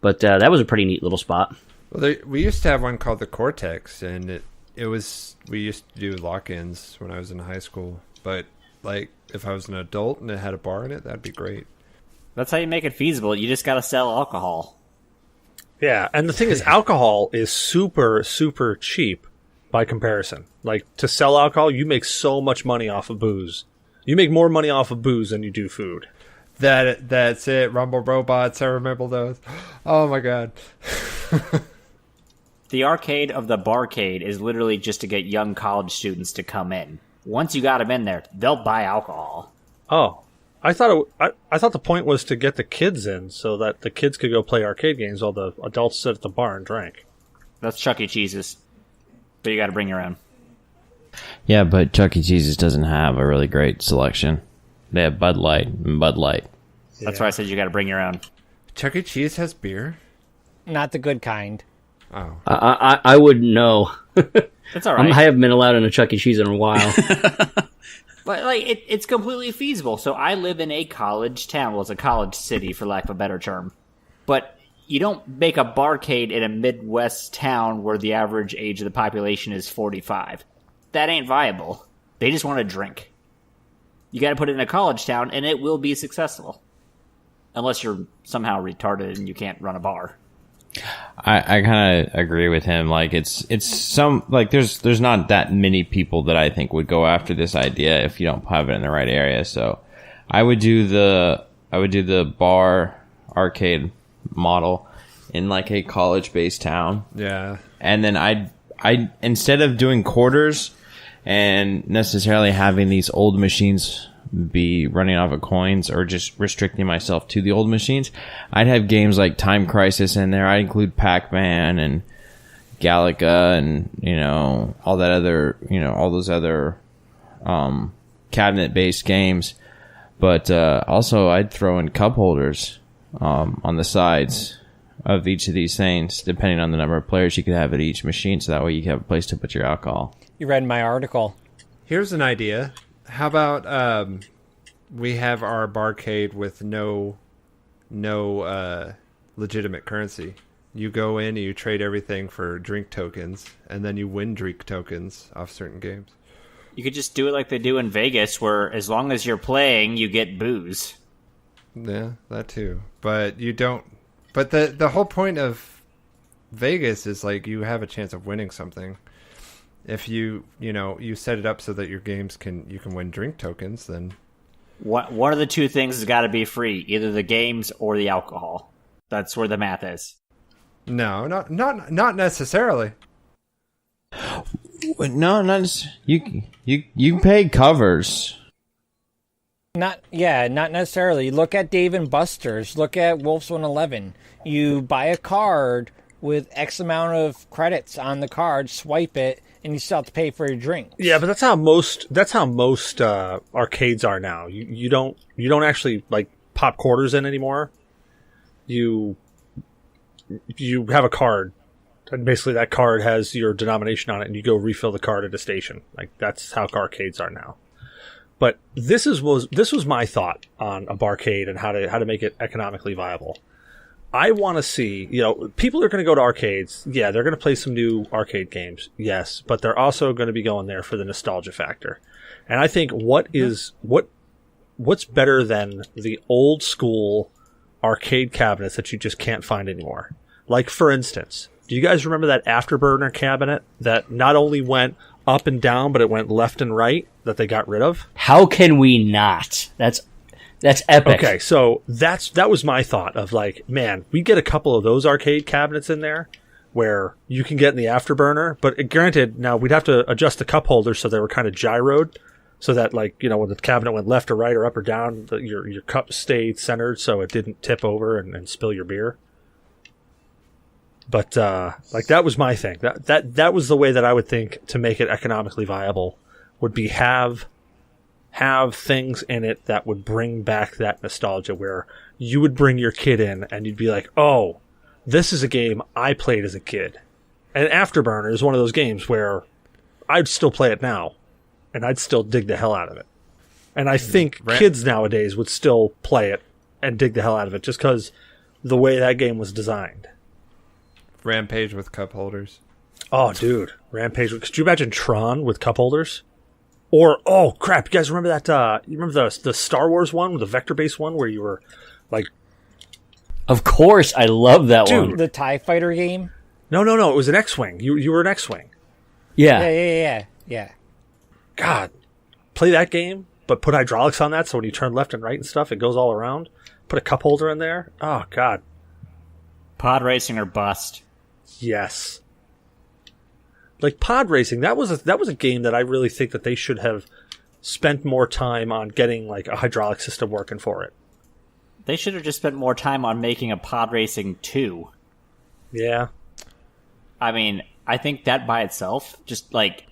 But that was a pretty neat little spot. Well, we used to have one called the Cortex, and we used to do lock-ins when I was in high school. But like, if I was an adult and it had a bar in it, that'd be great. That's how you make it feasible. You just got to sell alcohol. Yeah, and the thing is, alcohol is super, super cheap by comparison. Like, to sell alcohol, you make so much money off of booze. You make more money off of booze than you do food. That's it. Rumble Robots, I remember those. Oh my god. The arcade of the barcade is literally just to get young college students to come in. Once you got them in there, they'll buy alcohol. Oh, I thought the point was to get the kids in so that the kids could go play arcade games while the adults sit at the bar and drank. That's Chuck E. Cheese's, but you got to bring your own. Yeah, but Chuck E. Cheese's doesn't have a really great selection. They have Bud Light and Bud Light. That's why I said you got to bring your own. Chuck E. Cheese has beer? Not the good kind. Oh. I wouldn't know. That's all right. I haven't been allowed in a Chuck E. Cheese in a while. But like, it's completely feasible. So I live in a college town. Well, it's a college city, for lack of a better term. But you don't make a barcade in a Midwest town where the average age of the population is 45. That ain't viable. They just want to drink. You got to put it in a college town, and it will be successful. unless you're somehow retarded and you can't run a bar. I kind of agree with him. Like it's some like there's not that many people that I think would go after this idea if you don't have it in the right area. So I would do the bar arcade model in like a college-based town. Yeah. And then I instead of doing quarters and necessarily having these old machines be running off of coins or just restricting myself to the old machines, I'd have games like Time Crisis in there. I'd include Pac-Man and Galaga and, all that other, all those other cabinet-based games. But also I'd throw in cup holders on the sides of each of these things, depending on the number of players you could have at each machine, so that way you have a place to put your alcohol. You read my article. Here's an idea. How about we have our barcade with no legitimate currency? You go in and you trade everything for drink tokens, and then you win drink tokens off certain games. You could just do it like they do in Vegas, where as long as you're playing, you get booze. Yeah, that too. But you don't. But the whole point of Vegas is like you have a chance of winning something. If you set it up so that your games you can win drink tokens, then one of the two things has got to be free, either the games or the alcohol. That's where the math is. No, not necessarily. No, not you pay covers. Not necessarily. Look at Dave and Buster's. Look at Wolf's 111. You buy a card with X amount of credits on the card, swipe it, and you still have to pay for your drink. Yeah, but that's how most arcades are now. You don't actually like pop quarters in anymore. You have a card, and basically that card has your denomination on it, and you go refill the card at a station. Like that's how arcades are now. But this was my thought on a barcade and how to make it economically viable. I want to see, people are going to go to arcades. Yeah, they're going to play some new arcade games. Yes, but they're also going to be going there for the nostalgia factor. And I think what's better than the old school arcade cabinets that you just can't find anymore? Like, for instance, do you guys remember that Afterburner cabinet that not only went up and down, but it went left and right that they got rid of? How can we not? That's epic. Okay, so that was my thought of like, man, we get a couple of those arcade cabinets in there where you can get in the Afterburner, but granted, now we'd have to adjust the cup holders so they were kind of gyroed, so that like, when the cabinet went left or right or up or down, your cup stayed centered so it didn't tip over and spill your beer. But like that was my thing. That was the way that I would think to make it economically viable, would be have things in it that would bring back that nostalgia, where you would bring your kid in and you'd be like, oh, this is a game I played as a kid. And Afterburner is one of those games where I'd still play it now and I'd still dig the hell out of it. And I think kids nowadays would still play it and dig the hell out of it just because the way that game was designed. Rampage with cup holders. Oh, dude. Rampage. Could you imagine Tron with cup holders? Or, oh, crap, you guys remember that, you remember the Star Wars one, the vector-based one, where you were, like... Of course, I love that one. The TIE Fighter game? No, it was an X-Wing. You were an X-Wing. Yeah. God, play that game, but put hydraulics on that, so when you turn left and right and stuff, it goes all around. Put a cup holder in there. Oh, God. Pod racing or bust. Yes. Like pod racing, that was a game that I really think that they should have spent more time on getting like a hydraulic system working for it. They should have just spent more time on making a pod racing 2. Yeah. I mean, I think that by itself, just like,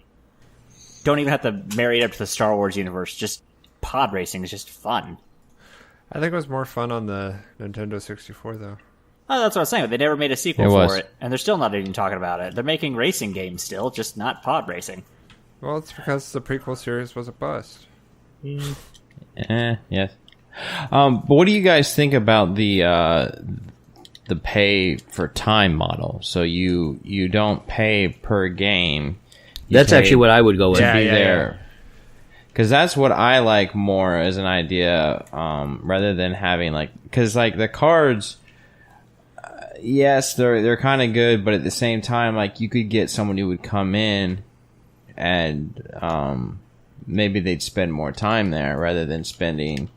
don't even have to marry it up to the Star Wars universe. Just pod racing is just fun. I think it was more fun on the Nintendo 64 though. Oh, that's what I was saying. But they never made a sequel for it, and they're still not even talking about it. They're making racing games still, just not pod racing. Well, it's because the prequel series was a bust. Yes. But what do you guys think about the pay for time model? So you don't pay per game. That's actually what I would go with. There. Because that's what I like more as an idea, rather than having because the cards, yes, they're kind of good, but at the same time, you could get someone who would come in and maybe they'd spend more time there rather than spending,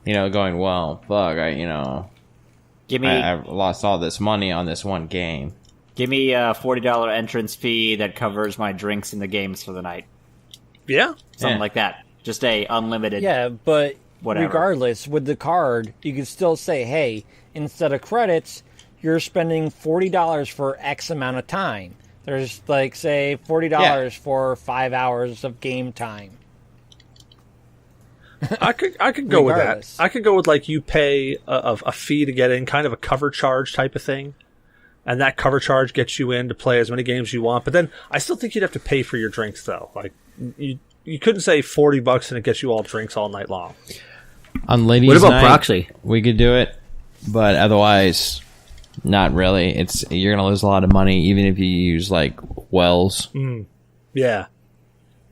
going, well, fuck, I lost all this money on this one game. Give me a $40 entrance fee that covers my drinks in the games for the night. Yeah. Something like that. Just a unlimited. Yeah, but whatever. Regardless, with the card, you can still say, hey, instead of credits, you're spending $40 for X amount of time. There's, say, $40 for 5 hours of game time. I could go with that. I could go with, you pay a fee to get in, kind of a cover charge type of thing. And that cover charge gets you in to play as many games you want. But then I still think you'd have to pay for your drinks, though. You couldn't say $40 and it gets you all drinks all night long. On ladies' what about night, proxy? We could do it, but otherwise, not really. You're gonna lose a lot of money even if you use wells. Yeah,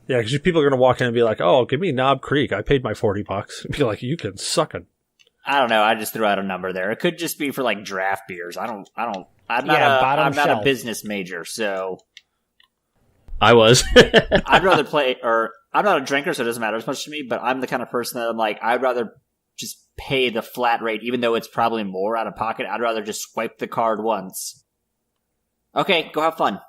because people are gonna walk in and be like, "Oh, give me Knob Creek. I paid my $40." Be like, "You can suck it." I don't know. I just threw out a number there. It could just be for draft beers. I'm not a business major, so I was. I'd rather play, or I'm not a drinker, so it doesn't matter as much to me, but I'm the kind of person that I'm I'd rather just pay the flat rate, even though it's probably more out of pocket. I'd rather just swipe the card once. Okay, go have fun.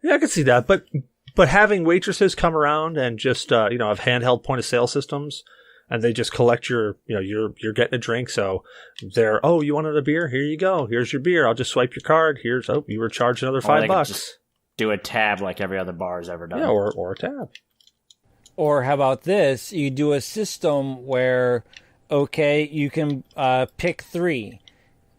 Yeah, I can see that, but having waitresses come around and just have handheld point of sale systems, and they just collect you're getting a drink, so they're, oh, you wanted a beer? Here you go. Here's your beer. I'll just swipe your card. You were charged another $5. Just do a tab like every other bar has ever done. Yeah, or a tab. Or how about this? You do a system where, okay, you can pick 3.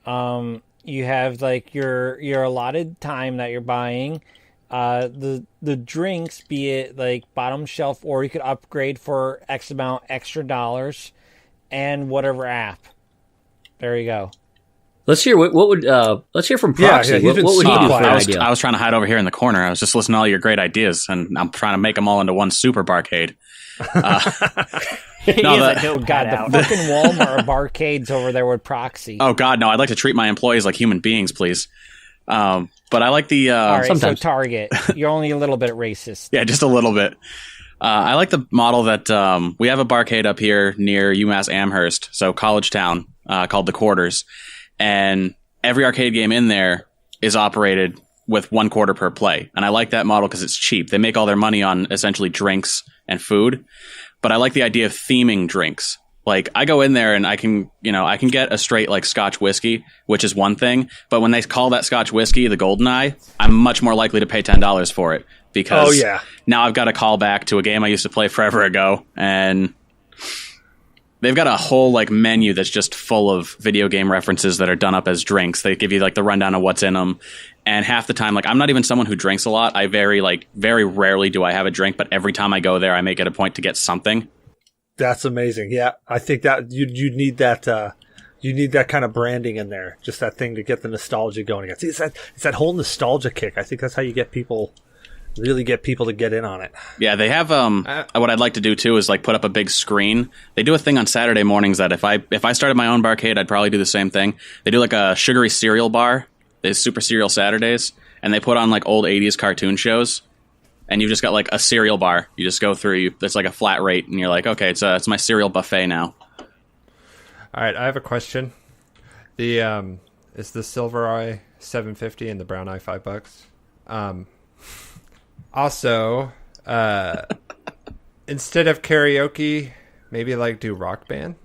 You have your allotted time that you're buying. The drinks, be it bottom shelf, or you could upgrade for X amount extra dollars, and whatever app. There you go. Let's hear let's hear from Proxy. Yeah, what would he do for an idea? I was trying to hide over here in the corner. I was just listening to all your great ideas, and I'm trying to make them all into one super barcade. The fucking Walmart barcades over there with Proxy. Oh God, no! I'd like to treat my employees like human beings, please. But I like the. All right, sometimes. So Target, you're only a little bit racist. Yeah, just a little bit. I like the model that we have a barcade up here near UMass Amherst, so College Town, called the Quarters, and every arcade game in there is operated with $0.25 per play, and I like that model because it's cheap. They make all their money on essentially drinks and food, but I like the idea of theming drinks. I go in there and I can get a straight Scotch whiskey, which is one thing, but when they call that Scotch whiskey the GoldenEye, I'm much more likely to pay $10 for it because now I've got to call back to a game I used to play forever ago, and they've got a whole menu that's just full of video game references that are done up as drinks. They give you the rundown of what's in them, and half the time, I'm not even someone who drinks a lot. I very rarely do I have a drink, but every time I go there, I make it a point to get something. That's amazing. Yeah, I think that you need that. You need that kind of branding in there, just that thing to get the nostalgia going. It's that whole nostalgia kick. I think that's how you really get people to get in on it. Yeah, they have. What I'd like to do too is put up a big screen. They do a thing on Saturday mornings that if I started my own barcade, I'd probably do the same thing. They do a sugary cereal bar. There's Super Cereal Saturdays, and they put on old '80s cartoon shows. And you've just got a cereal bar. You just go through. It's a flat rate, and you're okay, it's my cereal buffet now. All right, I have a question. Is the Silver Eye $7.50 and the Brown Eye $5? Also, instead of karaoke, maybe do Rock Band.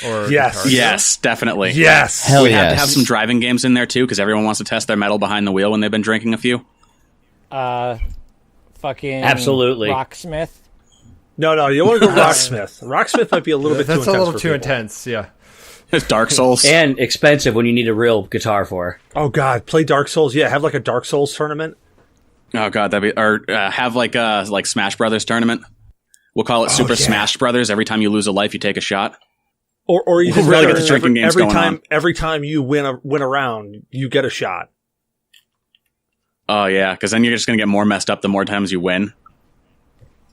Or yes, definitely. Yes, hell we yes. have to have some driving games in there too, because everyone wants to test their metal behind the wheel when they've been drinking a few. Fucking absolutely Rocksmith. No, you don't want to go Rocksmith. Rocksmith might be a little bit. That's too a intense little for too people. intense. Yeah. Dark Souls and expensive when you need a real guitar for. Oh God, play Dark Souls. Yeah, have a Dark Souls tournament. Oh God, that'd be have a Smash Brothers tournament. We'll call it Super Smash Brothers. Every time you lose a life, you take a shot. Or even really get the drinking games going on. Every time you win a round, you get a shot. Oh yeah, because then you're just gonna get more messed up the more times you win.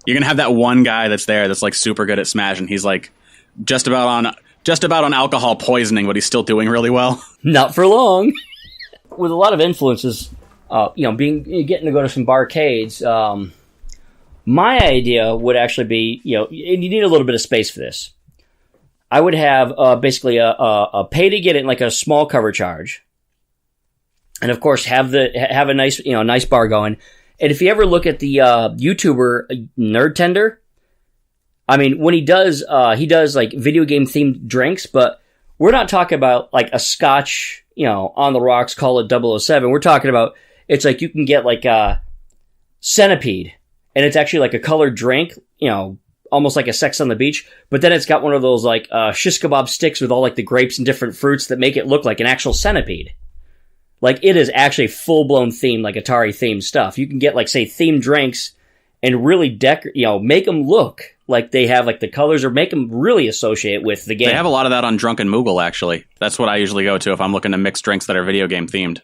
You're gonna have that one guy that's there that's like super good at Smash, and he's like just about on alcohol poisoning, but he's still doing really well. Not for long. With a lot of influences, getting to go to some barcades. My idea would actually be, and you need a little bit of space for this. I would have basically a pay to get in, like a small cover charge, and of course have a nice bar going. And if you ever look at the YouTuber Nerd Tender, I mean, when he does like video game themed drinks, but we're not talking about like a Scotch, on the rocks, call it 007. We're talking about, it's like you can get like a Centipede, and it's actually like a colored drink, almost like a Sex on the Beach, but then it's got one of those like shish kebab sticks with all like the grapes and different fruits that make it look like an actual centipede. Like, it is actually full-blown themed, like Atari themed stuff. You can get, like, say, themed drinks and really make them look like they have, like, the colors, or make them really associate with the game. They have a lot of that on Drunken Moogle, actually. That's what I usually go to if I'm looking to mix drinks that are video game themed.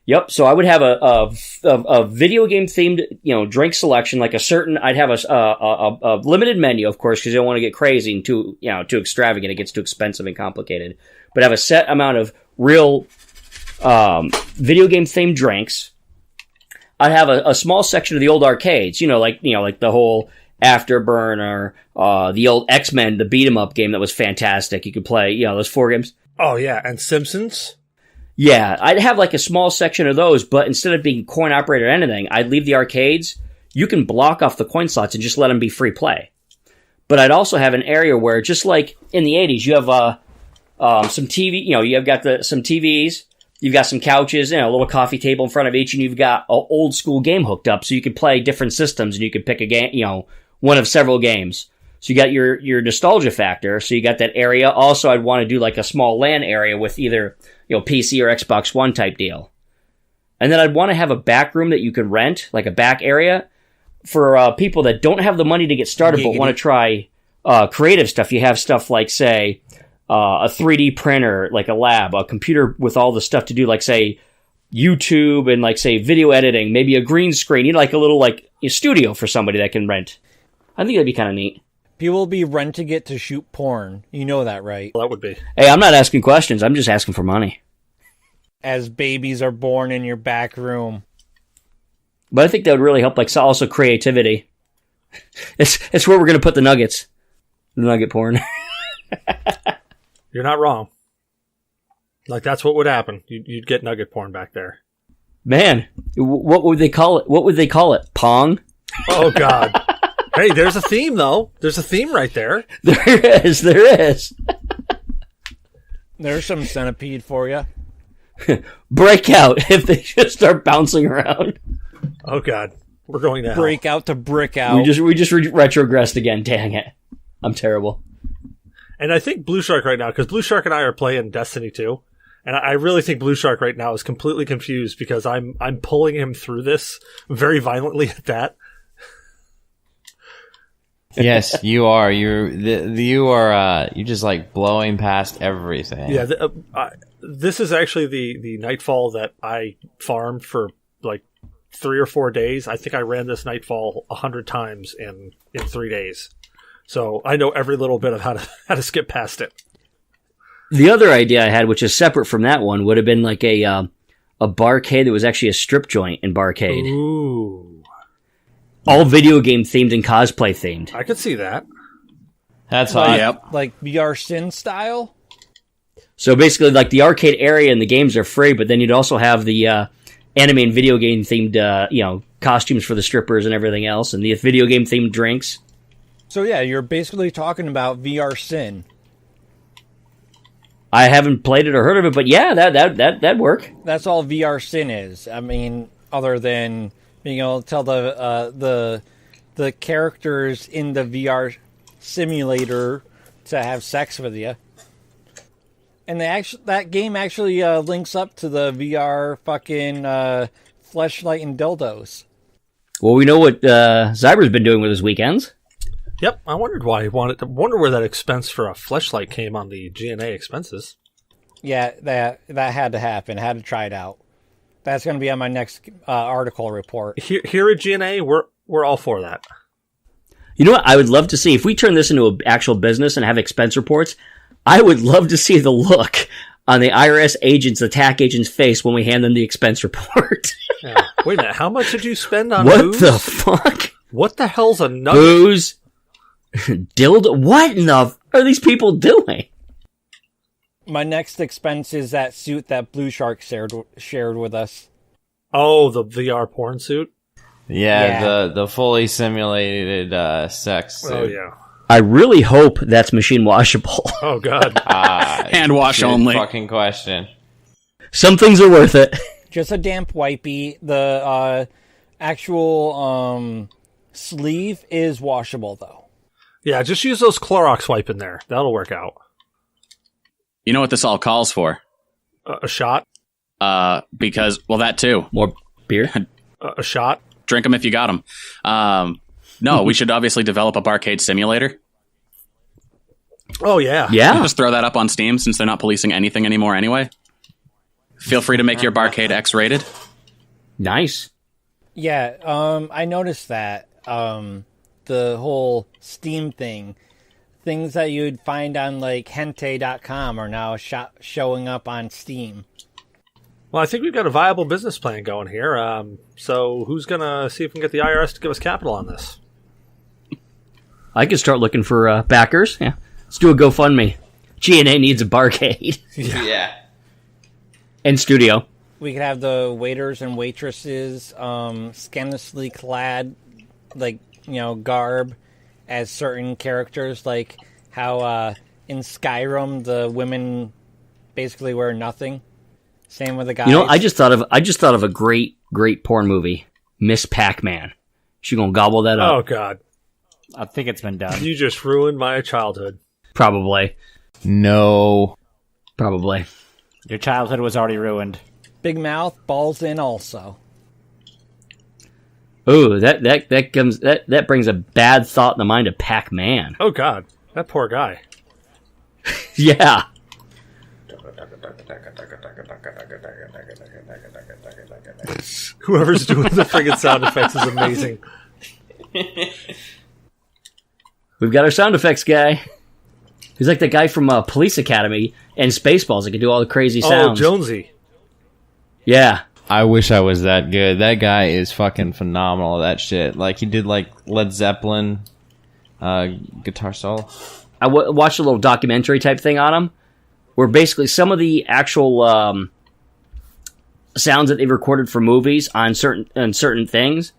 Yep, so I would have a video game themed, drink selection, like I'd have a limited menu, of course, because you don't want to get crazy and too extravagant. It gets too expensive and complicated. But have a set amount of real video game themed drinks. I'd have a small section of the old arcades, like the whole Afterburner, the old X-Men, the beat 'em up game that was fantastic. You could play, those 4 games. Oh yeah, and Simpsons. Yeah, I'd have like a small section of those, but instead of being coin operated or anything, I'd leave the arcades. You can block off the coin slots and just let them be free play. But I'd also have an area where, just like in the 80s, you have some TV, you've got some TVs, you've got some couches, a little coffee table in front of each, and you've got an old school game hooked up, so you can play different systems, and you can pick a game, one of several games. So you got your nostalgia factor, so you got that area. Also, I'd want to do like a small LAN area with either, PC or Xbox One type deal. And then I'd want to have a back room that you could rent, like a back area, for people that don't have the money to get started but want to try creative stuff. You have stuff like, say, a 3D printer, like a lab, a computer with all the stuff to do, like, say, YouTube and, like, say, video editing, maybe a green screen, like a little, like, a studio for somebody that can rent. I think that'd be kind of neat. People will be renting it to shoot porn. You know that, right? Well, that would be. Hey, I'm not asking questions. I'm just asking for money. As babies are born in your back room. But I think that would really help, like, also creativity. It's where we're going to put the nuggets. The nugget porn. You're not wrong. Like, that's what would happen. You'd get nugget porn back there. Man, what would they call it? What would they call it? Pong? Oh, God. Hey, there's a theme, though. There's a theme right there. There is. There's some centipede for you. Break out if they just start bouncing around. Oh, God. We're going to break hell. Out to brick out. We just retrogressed again. Dang it. I'm terrible. And I think Blue Shark right now, because Blue Shark and I are playing Destiny 2, and I really think Blue Shark right now is completely confused because I'm pulling him through this very violently at that. Yes, you are. You're just like blowing past everything. Yeah, this is actually the Nightfall that I farmed for like 3 or 4 days. I think I ran this Nightfall 100 times in 3 days. So I know every little bit of how to skip past it. The other idea I had, which is separate from that one, would have been like a barcade that was actually a strip joint in barcade. Ooh. All video game themed and cosplay themed. I could see that. That's hot. Yep. Like VR Sin style? So basically, like, the arcade area and the games are free, but then you'd also have the anime and video game themed, costumes for the strippers and everything else, and the video game themed drinks. So yeah, you're basically talking about VR Sin. I haven't played it or heard of it, but yeah, that'd work. That's all VR Sin is. I mean, other than being able to tell the characters in the VR simulator to have sex with you. And that game actually links up to the VR fucking fleshlight and dildos. Well, we know what Zyber's been doing with his weekends. Yep, I wondered why he wanted to. Wonder where that expense for a fleshlight came on the G.N.A. expenses. Yeah, that had to happen. Had to try it out. That's going to be on my next article report. Here at G.N.A., we're all for that. You know what? I would love to see if we turn this into an actual business and have expense reports. I would love to see the look on the IRS agent's attack agent's face when we hand them the expense report. Yeah. Wait a minute. How much did you spend on what booze? the fuck? What the hell's a nugget? Booze, dildo. What in the are these people doing? My next expense is that suit that Blue Shark shared with us. Oh, the VR porn suit? Yeah. the fully simulated sex suit. Oh, yeah. I really hope that's machine washable. Oh, God. Hand wash only. Fucking question. Some things are worth it. Just a damp wipey. The actual sleeve is washable, though. Yeah, just use those Clorox wipe in there. That'll work out. You know what this all calls for? A shot? Because, well, that too. More beer? A shot? Drink them if you got them. No, we should obviously develop a barcade simulator. Oh, yeah. Yeah. Just throw that up on Steam since they're not policing anything anymore anyway. Feel free to make your barcade X-rated. Nice. Yeah, I noticed that. The whole Steam thing. Things that you'd find on, like, hente.com are now showing up on Steam. Well, I think we've got a viable business plan going here. So who's going to see if we can get the IRS to give us capital on this? I could start looking for backers. Yeah. Let's do a GoFundMe. G.N.A needs a barcade. Yeah. And studio. We could have the waiters and waitresses scandalously clad, like, garb as certain characters, like how in Skyrim the women basically wear nothing. Same with the guys. I just thought of a great porn movie, Miss Pac-Man. She gonna gobble that up? Oh God, I think it's been done. You just ruined my childhood. Probably. No. Probably. Your childhood was already ruined. Big mouth, balls in also. Ooh, that brings a bad thought in the mind of Pac-Man. Oh God, that poor guy. Yeah. Whoever's doing the friggin' sound effects is amazing. We've got our sound effects guy. He's like the guy from Police Academy and Spaceballs that can do all the crazy sounds. Oh, Jonesy. Yeah. I wish I was that good. That guy is fucking phenomenal at that shit. Like, he did, like, Led Zeppelin guitar solo. I watched a little documentary type thing on him, where basically some of the actual sounds that they recorded for movies on certain things,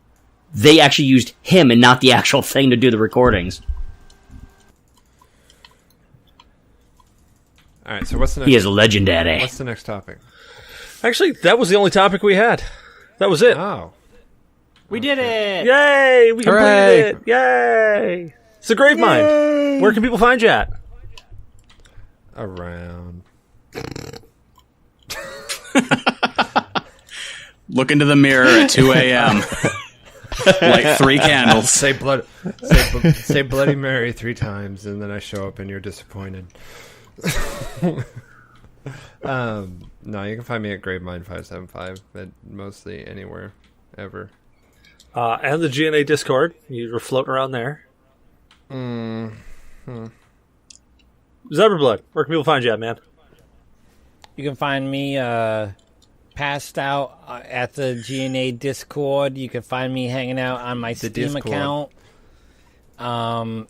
they actually used him and not the actual thing to do the recordings. All right, so what's the next? He is a legend at it. What's the next topic? Actually, that was the only topic we had. That was it. Oh. We did it! Yay! We completed Hooray. it! Yay! It's the Gravemynd. Where can people find you at? Around. Look into the mirror at 2 a.m. Light 3 candles. Say Bloody Mary 3 times, and then I show up and you're disappointed. No, you can find me at Gravemynd575 at mostly anywhere, ever. And the G.N.A. Discord. You were floating around there. Zyberblood, where can people find you at, man? You can find me passed out at the G.N.A. Discord. You can find me hanging out on my Steam Discord account.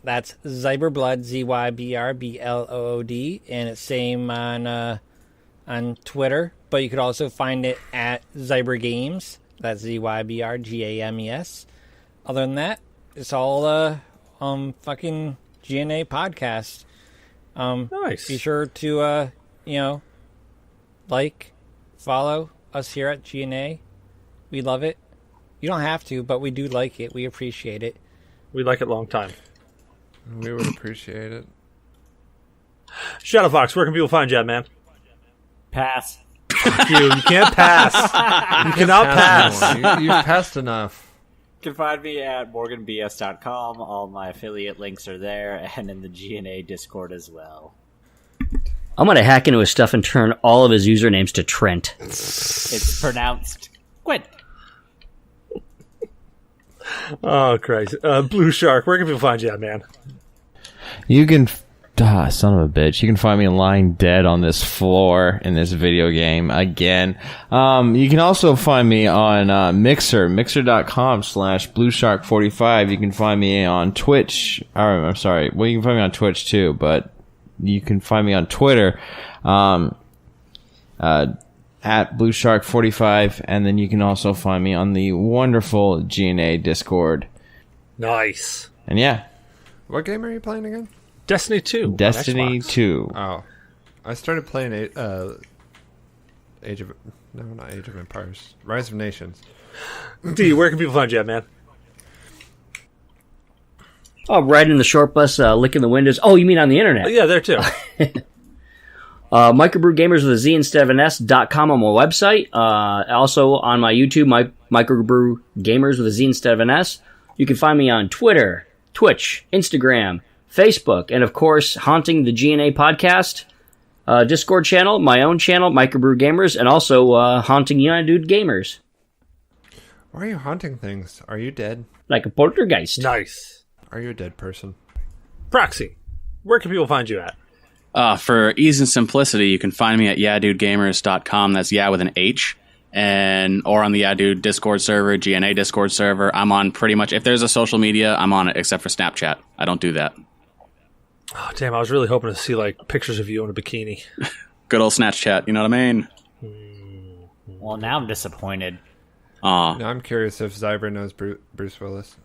That's Zyberblood, ZYBRBLOOD, and it's same on Twitter. But you could also find it at Zyber Games. That's ZYBRGAMES. Other than that, it's all fucking G.N.A. podcast. Nice. Be sure to like, follow us here at G.N.A. We love it. You don't have to, but we do like it. We appreciate it. We like it long time. We would appreciate it. Shadowfox, where can people find you at, man? Pass. You can't pass. You cannot pass. You've passed enough. You can find me at morganbs.com. All my affiliate links are there, and in the G.N.A. Discord as well. I'm going to hack into his stuff and turn all of his usernames to Trent. It's pronounced Quint. Oh, Christ. Blue Shark, where can people find you at, man? You can... son of a bitch. You can find me lying dead on this floor in this video game again. You can also find me on mixer.com/blueshark45. You can find me on Twitch. I'm sorry. Well, you can find me on Twitch too, but you can find me on Twitter at blueshark45, and then you can also find me on the wonderful G.N.A Discord. Nice. And yeah. What game are you playing again? Destiny 2. Destiny 2. Oh. I started playing Age of Empires. Rise of Nations. D, where can people find you at, man? Oh, riding the short bus, licking the windows. Oh, you mean on the internet? Oh, yeah, there too. Microbrew Gamers with a Z instead of an S.com on my website. Also on my YouTube, Microbrew Gamers with a Z instead of an S. You can find me on Twitter, Twitch, Instagram, Facebook, and of course, haunting the G.N.A podcast, Discord channel, my own channel, Microbrew Gamers, and also haunting United Gamers. Why are you haunting things? Are you dead? Like a poltergeist. Nice. Are you a dead person? Proxy, where can people find you at? For ease and simplicity, you can find me at yeahdudegamers.com. That's yeah with an H. Or on the Yeah Dude Discord server, G.N.A Discord server. I'm on pretty much, if there's a social media, I'm on it, except for Snapchat. I don't do that. Oh, damn, I was really hoping to see, like, pictures of you in a bikini. Good old Snapchat, you know what I mean? Well, now I'm disappointed. Aw. Now I'm curious if Zyber knows Bruce Willis.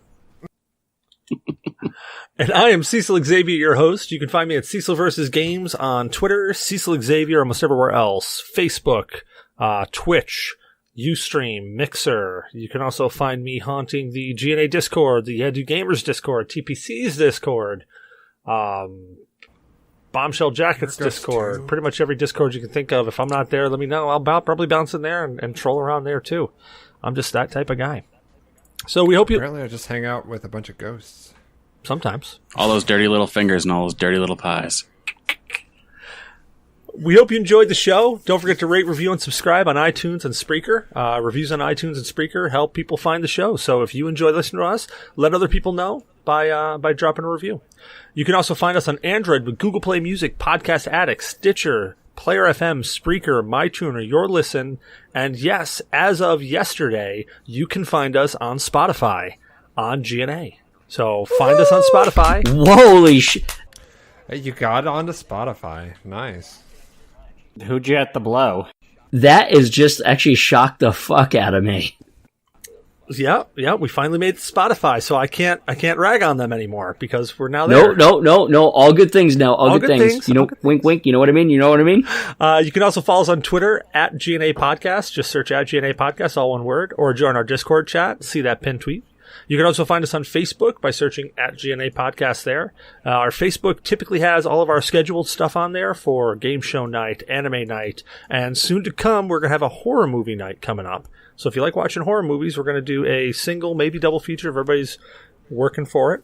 And I am Cecil Xavier, your host. You can find me at Cecil vs. Games on Twitter, Cecil Xavier almost everywhere else, Facebook, Twitch, Ustream, Mixer. You can also find me haunting the G.N.A Discord, the Yeah Dude Gamers Discord, TPC's Discord, Bombshell Jackets Discord, pretty much every Discord you can think of. If I'm not there, let me know. I'll probably bounce in there and troll around there too. I'm just that type of guy. So we hope you... Apparently I just hang out with a bunch of ghosts. Sometimes. All those dirty little fingers and all those dirty little pies. We hope you enjoyed the show. Don't forget to rate, review, and subscribe on iTunes and Spreaker. Reviews on iTunes and Spreaker help people find the show. So if you enjoy listening to us, let other people know by dropping a review. You can also find us on Android with Google Play Music, Podcast Addict, Stitcher, Player FM, Spreaker, MyTuner, Your Listen, and yes, as of yesterday, you can find us on Spotify on G.N.A. So find us on Spotify. Holy shit. Hey, you got onto Spotify. Nice. Who'd you have to blow? That is just actually shocked the fuck out of me. Yeah, we finally made Spotify, so I can't rag on them anymore because we're now there. No, all good things now. All good things. You know, wink, wink. You know what I mean? You can also follow us on Twitter at G.N.A Podcast. Just search at G.N.A Podcast, all one word, or join our Discord chat. See that pinned tweet. You can also find us on Facebook by searching at G.N.A Podcast there. Our Facebook typically has all of our scheduled stuff on there for game show night, anime night, and soon to come, we're going to have a horror movie night coming up. So if you like watching horror movies, we're going to do a single, maybe double feature if everybody's working for it.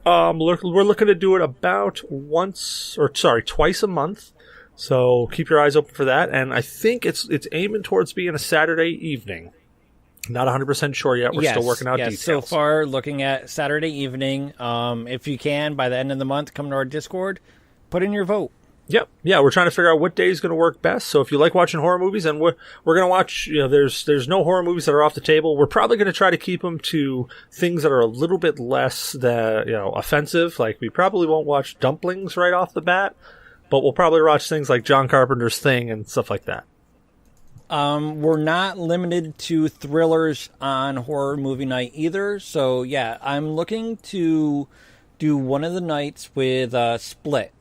We're looking to do it about twice a month. So keep your eyes open for that. And I think it's aiming towards being a Saturday evening. Not 100% sure yet. We're still working out details. So far, looking at Saturday evening. If you can, by the end of the month, come to our Discord, put in your vote. Yep. Yeah, we're trying to figure out what day is going to work best. So if you like watching horror movies, and we're going to watch, there's no horror movies that are off the table. We're probably going to try to keep them to things that are a little bit less offensive. Like we probably won't watch Dumplings right off the bat, but we'll probably watch things like John Carpenter's Thing and stuff like that. We're not limited to thrillers on horror movie night either. So yeah, I'm looking to do one of the nights with Split.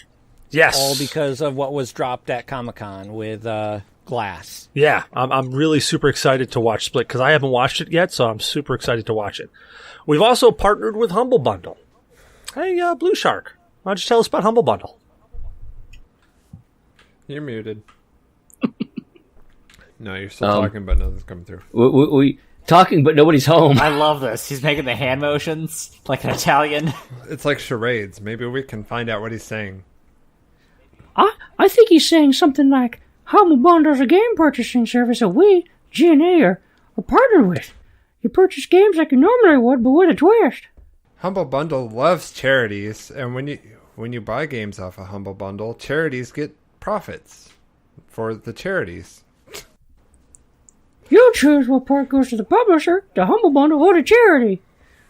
Yes. All because of what was dropped at Comic-Con with Glass. Yeah, I'm really super excited to watch Split because I haven't watched it yet, so I'm super excited to watch it. We've also partnered with Humble Bundle. Hey, Blue Shark, why don't you tell us about Humble Bundle? You're muted. No, you're still talking, but nothing's coming through. We talking, but nobody's home. I love this. He's making the hand motions like an Italian. It's like charades. Maybe we can find out what he's saying. I think he's saying something like, Humble Bundle's a game purchasing service that we, G.N.A, are partnered with. You purchase games like you normally would, but with a twist. Humble Bundle loves charities, and when you buy games off a Humble Bundle, charities get profits for the charities. You choose what part goes to the publisher, the Humble Bundle, or the charity.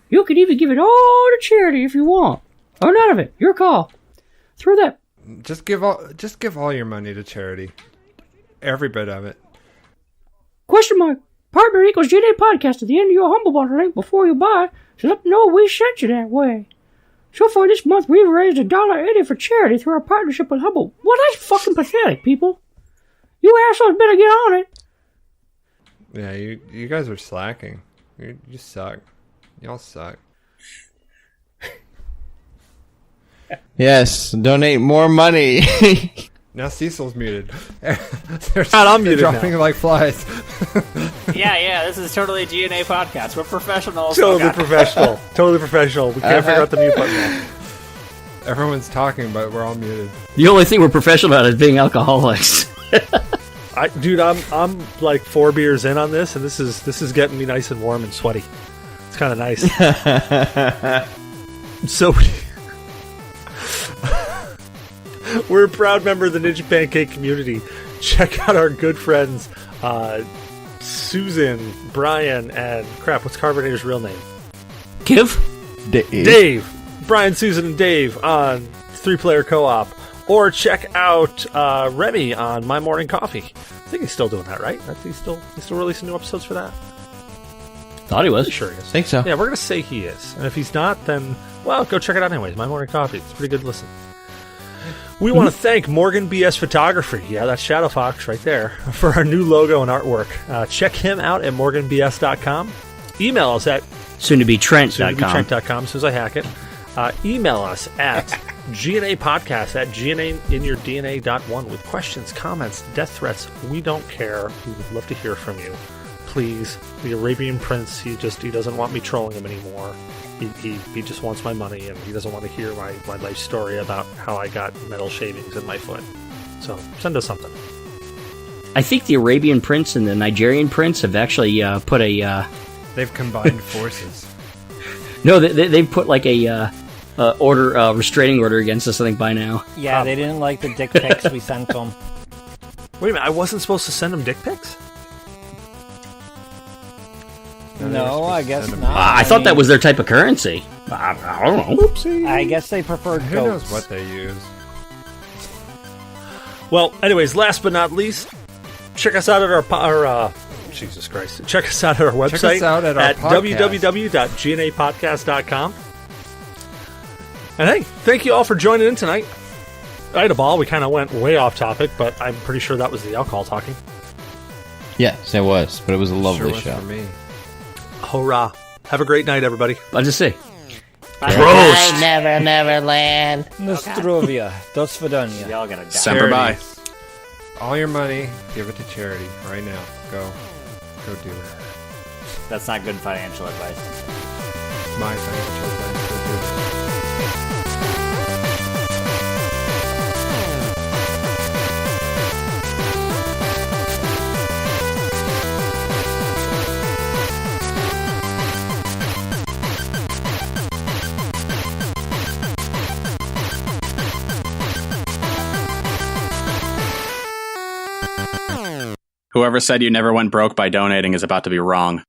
You can even give it all to charity if you want. Or none of it. Your call. Throw that. Just give all your money to charity. Every bit of it. Question mark. Partner equals G.N.A. podcast at the end of your Humble Bundle link before you buy, so let them know we sent you that way. So far this month, we've raised $1.80 for charity through our partnership with Humble. Well, that's fucking pathetic, people. You assholes better get on it. Yeah, you guys are slacking. You suck. Y'all suck. Yes, donate more money. Now Cecil's muted. I'm muted dropping now. Like flies. Yeah, this is totally a G.N.A. podcast. We're professionals. Totally professional. We can't figure out the mute button now. Everyone's talking, but we're all muted. The only thing we're professional about is being alcoholics. Dude, I'm like 4 beers in on this, and this is getting me nice and warm and sweaty. It's kind of nice. So we're a proud member of the Ninja Pancake community. Check out our good friends, Susan, Brian, and what's Carbonator's real name? Dave. Brian, Susan, and Dave on 3-player co-op. Or check out Remy on My Morning Coffee. I think he's still doing that, right? He's still releasing new episodes for that? Thought he was. Pretty sure he is. Think so. Yeah, we're going to say he is. And if he's not, then, well, go check it out anyways. My Morning Coffee. It's a pretty good listen. We want to thank Morgan BS Photography. Yeah, that's Shadow Fox right there. For our new logo and artwork. Check him out at morganbs.com. Email us at soon-to-be-Trent.com. as soon as I hack it. Email us at GNApodcast at GNAinyourdNA.1 with questions, comments, death threats. We don't care. We would love to hear from you. Please. The Arabian Prince, he doesn't want me trolling him anymore. He just wants my money, and he doesn't want to hear my life story about how I got metal shavings in my foot. So send us something. I think the Arabian Prince and the Nigerian Prince have actually put a... They've combined forces. No, they've put like a restraining order against us, I think, by now. Yeah, they didn't like the dick pics we sent them. Wait a minute, I wasn't supposed to send him dick pics? No, I guess not. I thought that was their type of currency. I don't know. Oopsie. I guess they preferred Who goats. knows what they use? Well, anyways, last but not least, check us out at our Jesus Christ. Check us out at our website Check us out at our podcast. www.GNApodcast.com. And hey, thank you all for joining in tonight. I had a ball. We kind of went way off topic, but I'm pretty sure that was the alcohol talking. Yes, it was, but it was a lovely Sure was show. for me. Hurrah. Have a great night, everybody. I'll just say. I never, never land. Nostrovia. Do svidania. Y'all gonna die. Semper Bi. All your money, give it to charity right now. Go do it. That's not good financial advice. My financial advice. Go do it. Whoever said you never went broke by donating is about to be wrong.